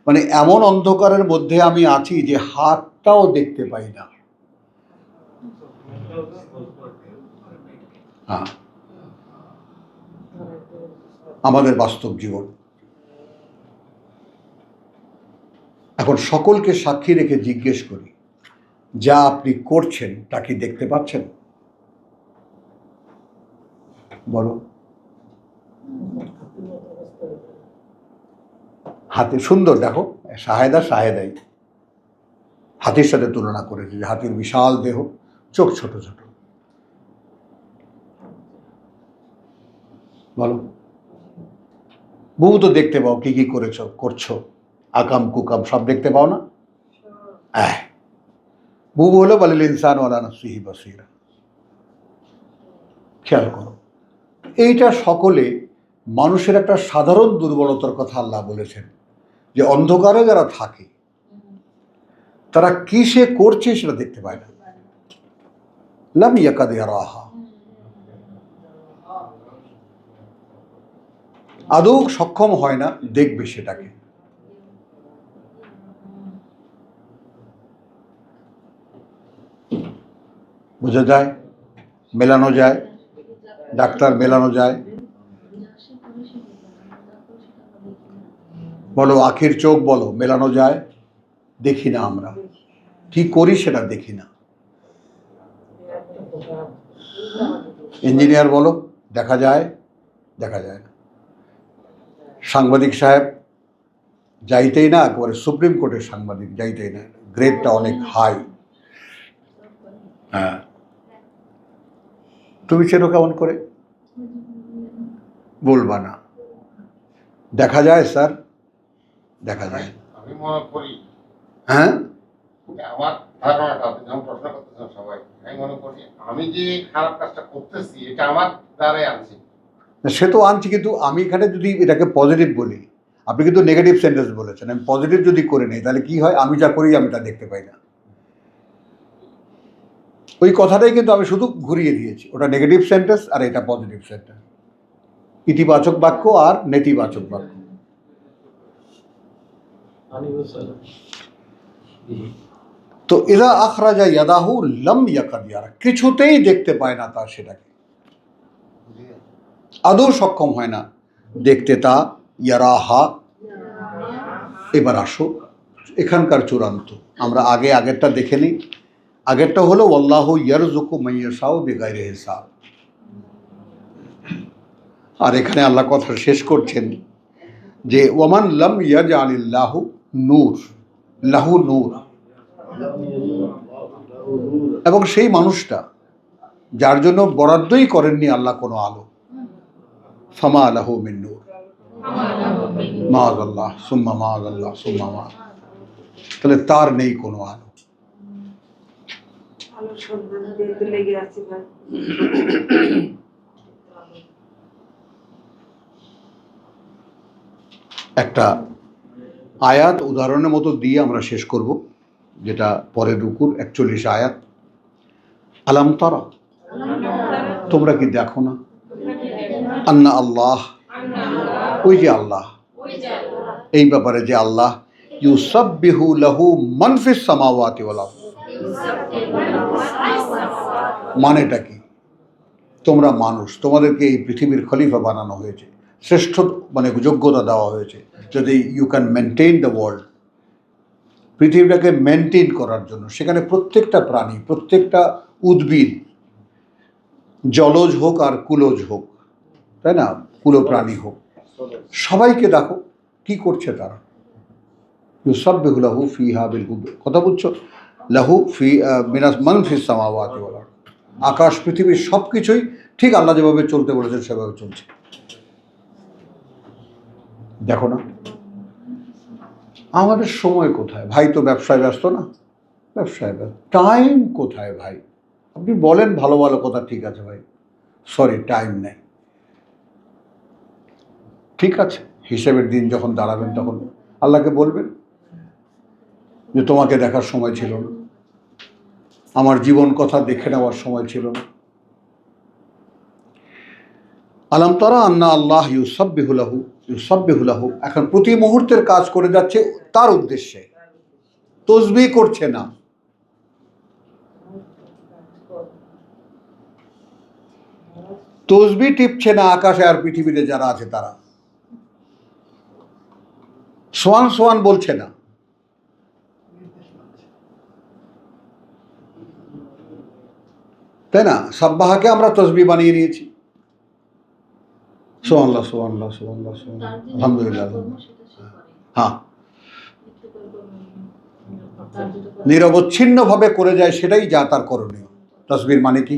মানে এমন অন্ধকারের মধ্যে আমি আছি যে হাতটাও দেখতে পাই না। হ্যাঁ, আমাদের বাস্তব জীবন। এখন সকলকে সাক্ষী রেখে জিজ্ঞেস করি, যা আপনি করছেন তা কি দেখতে পাচ্ছেন? বলো। হাতি সুন্দর, দেখো শাহেদাই হাতির সাথে তুলনা করেছে, যে হাতির বিশাল দেহ, চোখ ছোট ছোট। বলো, বহু তো দেখতে পাও, কি কি করছো, আকাম কুকাম সব দেখতে পাও না? বুবু হলো বালিল ইনসান ওয়ালা নাফসিহি বাসীরা। খেয়াল করো, এইটা সকলে মানুষের একটা সাধারণ দুর্বলতার কথা আল্লাহ বলেছেন, যে অন্ধকারে যারা থাকে তারা কি সে করছে সেটা দেখতে পায় না। লাম ইয়াকাদ ইয়ারাহা, আদৌ সক্ষম হয় না দেখবে সেটাকে। বোঝা যায়, মেলানো যায়, ডাক্তার মেলানো যায়। বলো আখির চোখ, বলো মেলানো যায়? দেখি না আমরা, কি করি সেটা দেখি না। ইঞ্জিনিয়ার বলো, দেখা যায়? দেখা যায় না। সাংবাদিক সাহেব যাইতেই না, একেবারে সুপ্রিম কোর্টের সাংবাদিক যাইতেই না, গ্রেডটা অনেক হাই। হ্যাঁ, তুমি চেনো কেমন করে? বলবা না। দেখা যায় স্যার, দেখা যায়। আমি মনে করি, হ্যাঁ, আমার ধারণাটা আপনি যখন প্রশ্ন করতেছেন সবাই, আমি মনে করি আমি যে খারাপ কাজটা করতেছি এটা আমার দ্বারাই আনছি। সে তো আনছি, কিন্তু আমি এখানে যদি এটাকে পজিটিভ বলি, আপনি কিন্তু নেগেটিভ সেন্টেন্স বলেছেন, আমি পজিটিভ যদি করে নিই তাহলে কি হয়, আমি যা করি আমি তা দেখতে পাই না। ওই কথাটাই কিন্তু আমি শুধু ঘুরিয়ে দিয়েছি, ওটা নেগেটিভ সেন্টেন্স আর এটা পজিটিভ সেন্টেন্স, ইতিবাচক বাক্য আর নেতিবাচক বাক্য। তো এরা আখরাজা ইয়াদাহু লাম ইয়াকাদ ইয়ারা, কিছুতেই দেখতে পায় না তার সেটাকে, আদৌ সক্ষম হয় না দেখতে তা, ইয়ারাহা। এবার আসো এখানকার চূড়ান্ত, আমরা আগেরটা দেখে নিই। আগেরটা হলো আল্লাহু ইয়ারযুকু মান ইয়াশাউ বিগাইরি হিসাব, আর এখানে আল্লাহ কথা শেষ করছেন যে ওয়ামান লাম ইয়াজআলিল্লাহু নূর লাহু নূর, এবং সেই মানুষটা যার জন্য বরাদ্দই করেননি আল্লাহ কোনো আলো, ফামা লাহু মিন নূর, মাআযাল্লাহ সুম্মা মাআযাল্লাহ সুম্মা মা, তাহলে তার নেই কোনো আলো। একটা আয়াত উদাহরণের মতো দিয়ে আমরা শেষ করব, যেটা পরের রুকুর 41 আয়াত। আলাম তারা, তোমরা কি দেখো না, আন্না আল্লাহ, ওই যে আল্লাহ, এই ব্যাপারে যে আল্লাহ, ইউসাব্বিহু লাহু মান ফিস সামাওয়াতি ওয়াল আরদ, মানেটা কি, তোমরা মানুষ, তোমাদেরকে এই পৃথিবীর খলিফা বানানো হয়েছে, শ্রেষ্ঠ মানে যোগ্যতা দেওয়া হয়েছে যদি you can maintain the world, পৃথিবীটাকে মেনটেন করার জন্য। সেখানে প্রত্যেকটা প্রাণী, প্রত্যেকটা উদ্ভিদ, জলজ হোক আর কুলজ হোক, তাই না, কুলো প্রাণী হোক, সবাইকে দেখো কি করছে তারা। ইউসাব্বিহু লাহু ফিহা বিল গুদ, কথা বুঝছো, লাহু ফি মিনাস মান ফিস সামাওয়াতি ওয়াল আরদ, আকাশ পৃথিবীর সব কিছুই ঠিক আল্লাহ যেভাবে চলতে বলেছেন সেভাবে চলছে। দেখো না, আমাদের সময় কোথায় ভাই, তো ব্যবসায় ব্যস্ত না, ব্যবসায় ব্যস্ত, টাইম কোথায় ভাই, আপনি বলেন ভালো ভালো কথা, ঠিক আছে ভাই, সরি টাইম নেই, ঠিক আছে, হিসেবের দিন যখন দাঁড়াবেন তখন আল্লাহকে বলবেন যে তোমাকে দেখার সময় ছিল না, আমার জীবন কথা দেখে নেওয়ার সময় ছিল না। আলাম তারা আন্না আল্লাহ ইউসাব্বিহু লাহু, এখন প্রতি মুহূর্তের কাজ করে যাচ্ছে তার উদ্দেশ্যে, তসবিহ করছে না, তসবিহ টিপছে না আকাশে আর পৃথিবীতে যারা আছে তারা, সোয়ান সোয়ান বলছে না, তাই না, সাব্বাহাকে আমরা তসবিহ বানিয়ে নিয়েছি, সুবহানাল্লাহ সুবহানাল্লাহ সুবহানাল্লাহ সুবহানাল্লাহ আলহামদুলিল্লাহ, হ্যাঁ, নিরবচ্ছিন্নভাবে করে যায়, সেটাই যা তার করণীয়। তসবির মানে কি,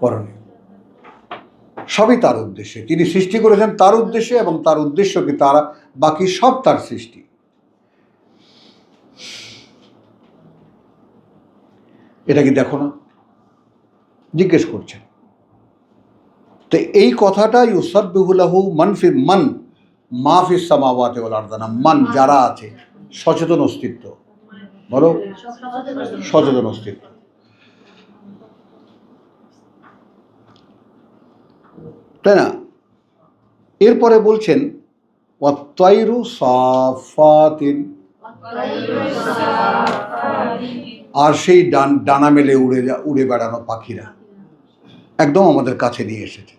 করণীয়, সবই তার উদ্দেশ্যে, তিনি সৃষ্টি করেছেন তার উদ্দেশ্যে, এবং তার উদ্দেশ্য কি, তারা বাকি সব তার সৃষ্টি। এটা কি দেখো না, জিজ্ঞেস করছেন। তো এই কথাটা ইউসাব্বিহু লাহু মান মা ফিস সামাওয়াতি ওয়াল আরদ, মান যারা আছে, সচেতন অস্তিত্ব, বলো সচেতন অস্তিত্ব। তাই না, এরপরে বলছেন ওয়াত-তায়রু সাফাতিন, আর সেই ডানা মেলে উড়ে বেড়ানো পাখিরা একদম আমাদের কাছে নিয়ে এসেছে,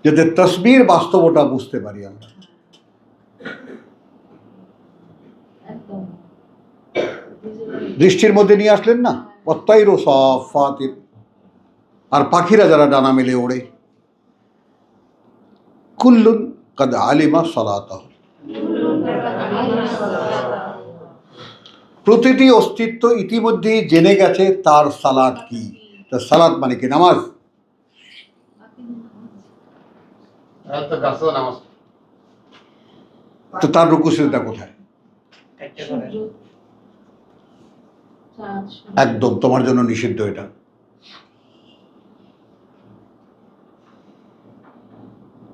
যাতে তসবির বাস্তবতা বুঝতে পারি আমরা। দৃষ্টির মধ্যে নিয়ে আসলেন না, ওয়াত-তায়রু সাফাতিন, আর পাখিরা যারা ডানা মেলে ওড়ে, কুল্লুন কাদ আলিমা সালাতাহু, প্রতিটি অস্তিত্ব ইতিমধ্যেই জেনে গেছে তার সালাত কি। তার সালাত মানে কি, নামাজ, তো তার রুকু সিজদা কোথায়? একদম তোমার জন্য নিষিদ্ধ এটা।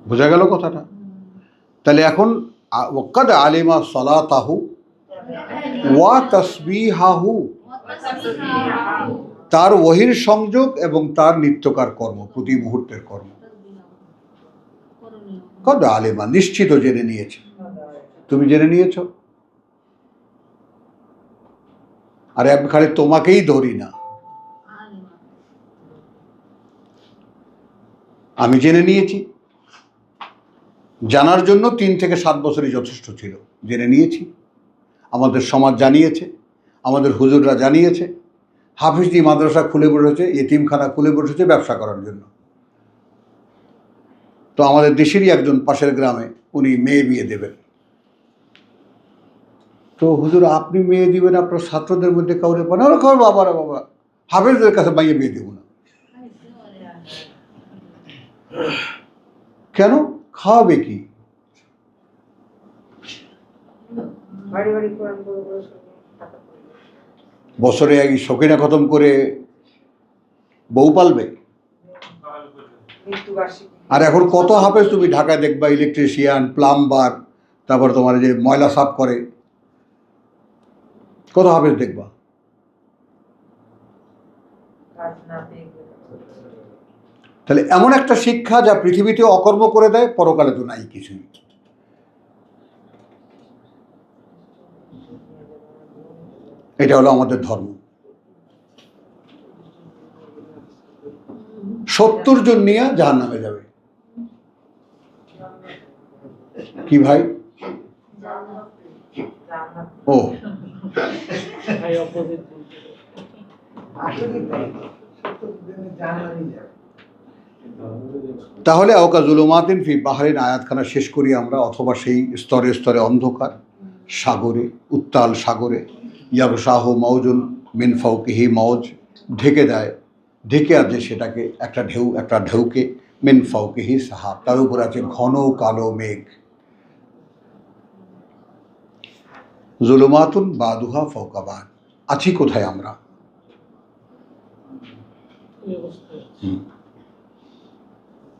বোঝা গেল কথাটা? তাহলে এখন ওয়াকাদ আলিমা সালাতাহু ওয়া তাসবিহাহু, তার ওহির সংযোগ এবং তার নিত্যকার কর্ম, প্রতি মুহূর্তের কর্ম। কদ আলিমা, নিশ্চিত জেনে নিয়েছে। তুমি জেনে নিয়েছো? আরে আমি খালি তোমাকেই ধরি না, আমি জেনে নিয়েছি। জানার জন্য 3 থেকে 7 বছরই যথেষ্ট ছিল, জেনে নিয়েছি। আমাদের সমাজ জানিয়েছে, আমাদের হুজুররা জানিয়েছে। হাফিজি মাদ্রাসা খুলে বসেছে, এতিমখানা খুলে বসেছে ব্যবসা করার জন্য। তো আমাদের দেশেরই একজন পাশের গ্রামে উনি মেয়ে বিয়ে দেবেন। তো হুজুর আপনি মেয়ে দিবেন আপনার ছাত্রদের মধ্যে কাউরে পান? ওরা খাওয়ার বাবারা বাবা, হাফেজদের কাছে মাইয়ে বিয়ে দেব না। কেন? খাওয়াবে কি? বছরে এক শৌখিনা খতম করে বউ পালবে? আর এখন কত হাফেজ তুমি ঢাকায় দেখবা, ইলেকট্রিশিয়ান, প্লাম্বার, তারপর তোমার যে ময়লা সাফ করে, কত হাফেজ দেখবা। তাহলে এমন একটা শিক্ষা যা পৃথিবীতে অকর্ম করে দেয়, পরকালে তো নাই কিছুই। এটা হলো আমাদের ধর্ম। 70 জন নিয়ে জাহান্নামে যাবে। কি ভাই? ও তাহলে আওকা জুলুমাতিন ফি বাহরিন আয়াতখানা শেষ করি আমরা, অথবা সেই স্তরে স্তরে অন্ধকার সাগরে, উত্তাল সাগরে, ইয়াগশাহ মৌজুন মিন ফাওকিহি মৌজ, ঢেকে দেয়, ঢেকে আছে সেটাকে একটা ঢেউকে, মিন ফাওকিহি সাহাব, তার উপর আছে ঘন কালো মেঘ। জুলুমাতুন বাদুহা ফাওকা বাদ, আছি কোথায় আমরা?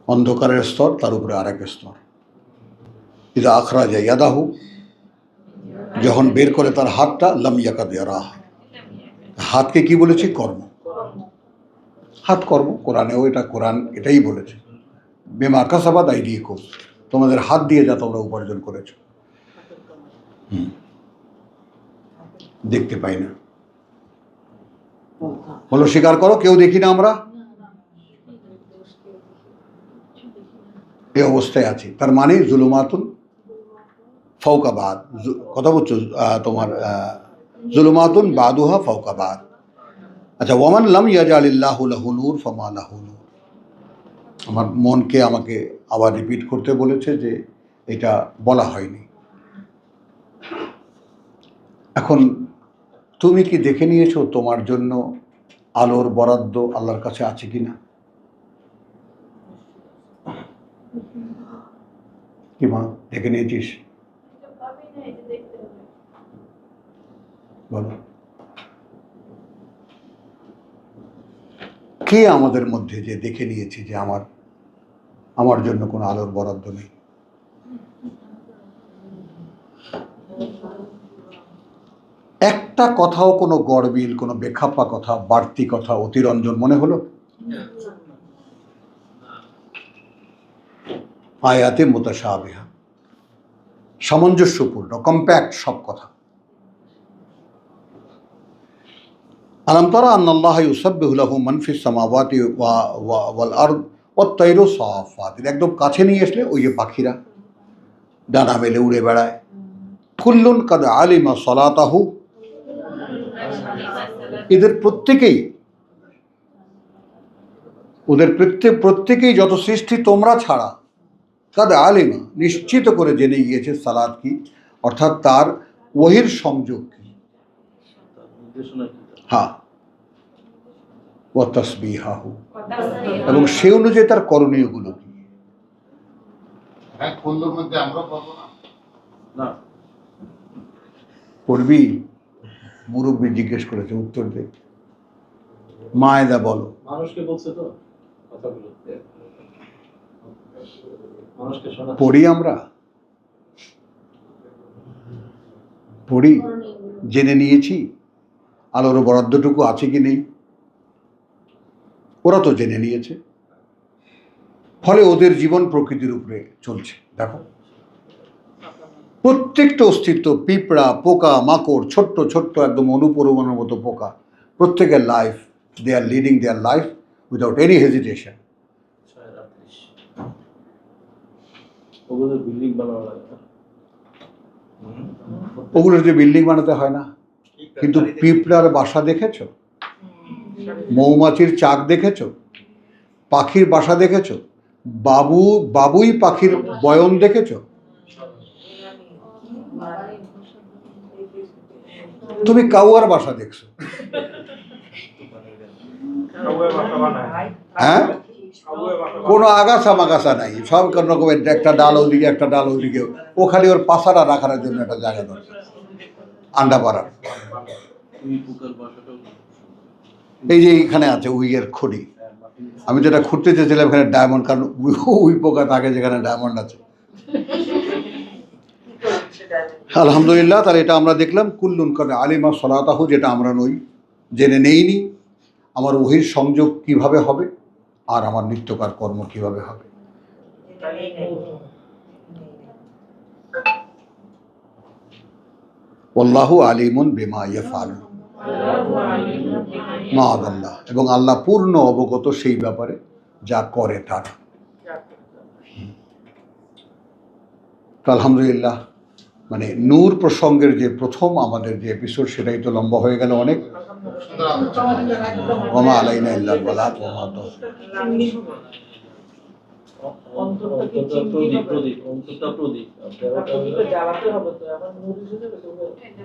অন্ধকারের স্তর, তার উপরে আরেক স্তর। ইদা আখরাজা ইয়াদাহু, যখন বের করে তার হাতটা, লাম ইয়াকাদ ইয়ারাহা, হাতকে কি বলেছি? কর্ম। হাত কর্ম, কোরআনেও এটা, কোরআন এটাই বলেছে, বিমা কাসাবাত আইদিকুম, তোমাদের হাত দিয়ে যা তোমরা উপার্জন করেছ। দেখতে পাই না, বলো স্বীকার করো, কেউ দেখি না আমরা, এই অবস্থায় আছি। তার মানে জুলুমাতুন ফাওকা বাদ, কথা বলছো তোমার জুলুমাতুন বাদুহা ফাওকা বাদ। আচ্ছা, ওয়ামান লাম ইয়াজআলিল্লাহু লাহু নূর ফামা লাহু নূর। আমার মনকে আমাকে আবার রিপিট করতে বলেছে যে এটা বলা হয়নি। এখন তুমি কি দেখে নিয়েছো তোমার জন্য আলোর বরাদ্দ আল্লাহর কাছে আছে কিনা? কি মা, দেখে নিয়েছিস? বলো, কে আমাদের মধ্যে যে দেখে নিয়েছি যে আমার জন্য কোনো আলোর বরাদ্দ নেই? একটা কথাও কোনো গড়বিল, কোনো বেখাপ্পা কথা, বাড়তি কথা, অতিরঞ্জন মনে হলো? আয়াতে মুতাশাবিহা, সামঞ্জস্যপূর্ণ, কম্প্যাক্ট সব কথা। আলাম তারা আন্নাল্লাহা ইউসাব্বিহু লাহু মান ফিস সামাওয়াতি ওয়াল আরদ ওয়াত তায়রু সাফাত, একদম কাছে নিয়ে আসলে ওই যে পাখিরা ডানা মেলে উড়ে বেড়ায়। কুল্লুন কাদ আলিমা সালাতাহু, এদের প্রত্যেকেই, ওদের প্রত্যেকেই, যত সৃষ্টি তোমরা ছাড়া, কাদ আলিমা, নিশ্চিত করে জেনে গিয়েছে সালাত কি, অর্থাৎ তার ওহির সংযোগ কি। হ্যাঁ, ওয়া তাসবিহাহু, এবং সে অনুযায়ী তার করণীয়গুলো কি। হ্যাঁ, কুল্লুর মধ্যে আমরা পাবো না। না পড়বি? মুরব্বী জিজ্ঞেস করেছে, উত্তর দে। মায়েদা বলো। মানুষকে বলছে তো কথাগুলো, মানুষকে শোনা। পড়ি আমরা? পড়ি? জেনে নিয়েছি আলোর বরাদ্দটুকু আছে কি নেই? ওরা তো জেনে নিয়েছে, ফলে ওদের জীবন প্রকৃতির উপরে চলছে। দেখো, প্রত্যেকটা অস্তিত্ব, পিঁপড়া, পোকা, মাকড়, ছোট্ট ছোট্ট একদম অনুপরমাণুর মতো পোকা, প্রত্যেকের life, they are leading their life without any hesitation. ওগুলো বিল্ডিং বানানো লাগে না? ওগুলো যে বিল্ডিং বানাতে হয় না, কিন্তু পিঁপড়ার বাসা দেখেছো? মৌমাছির চাক দেখেছো? পাখির বাসা দেখেছো? বাবুই পাখির বয়ন দেখেছো? তুমি কাউয়ার বাসা দেখছো? হ্যাঁ, কোনো আগাছা মাগাছা নাই, সব কোন রকমের একটা ডাল ওদিকে একটা ডাল ওদিকে, ও খালি ওর পাশাটা রাখার জন্য একটা জায়গা দরকার, আন্ডা পাড়ার। এই যে এখানে আছে উইয়ের খড়ি, আমি যেটা খুঁড়তে চেয়েছিলাম এখানে ডায়মন্ড, কারণ উই পোকা থাকে যেখানে ডায়মন্ড আছে। আলহামদুলিল্লাহ, তাহলে এটা আমরা দেখলাম কুল্লুন কাদ আলিমা সলাতাহু, যেটা আমরা নই, জেনে নেইনি আমার ওহির সংযোগ কিভাবে হবে আর আমার নিত্যকার কর্ম কিভাবে হবে। আল্লাহু আলিমুন বিমা ইয়াফআলুন, মাআদাল্লাহ, এবং আল্লাহ পূর্ণ অবগত সেই ব্যাপারে যা করে তারা। তো আলহামদুলিল্লাহ, মানে নূর প্রসঙ্গের যে প্রথম আমাদের যে এপিসোড, সেটাই তো লম্বা হয়ে গেল অনেক। ওমা আলাইনা ইল্লাল বালাগ ওয়া মা তাওফীক। অন্ততটা প্রদীপ, অন্ততটা প্রদীপ জ্বালাতে হবে তো, আবার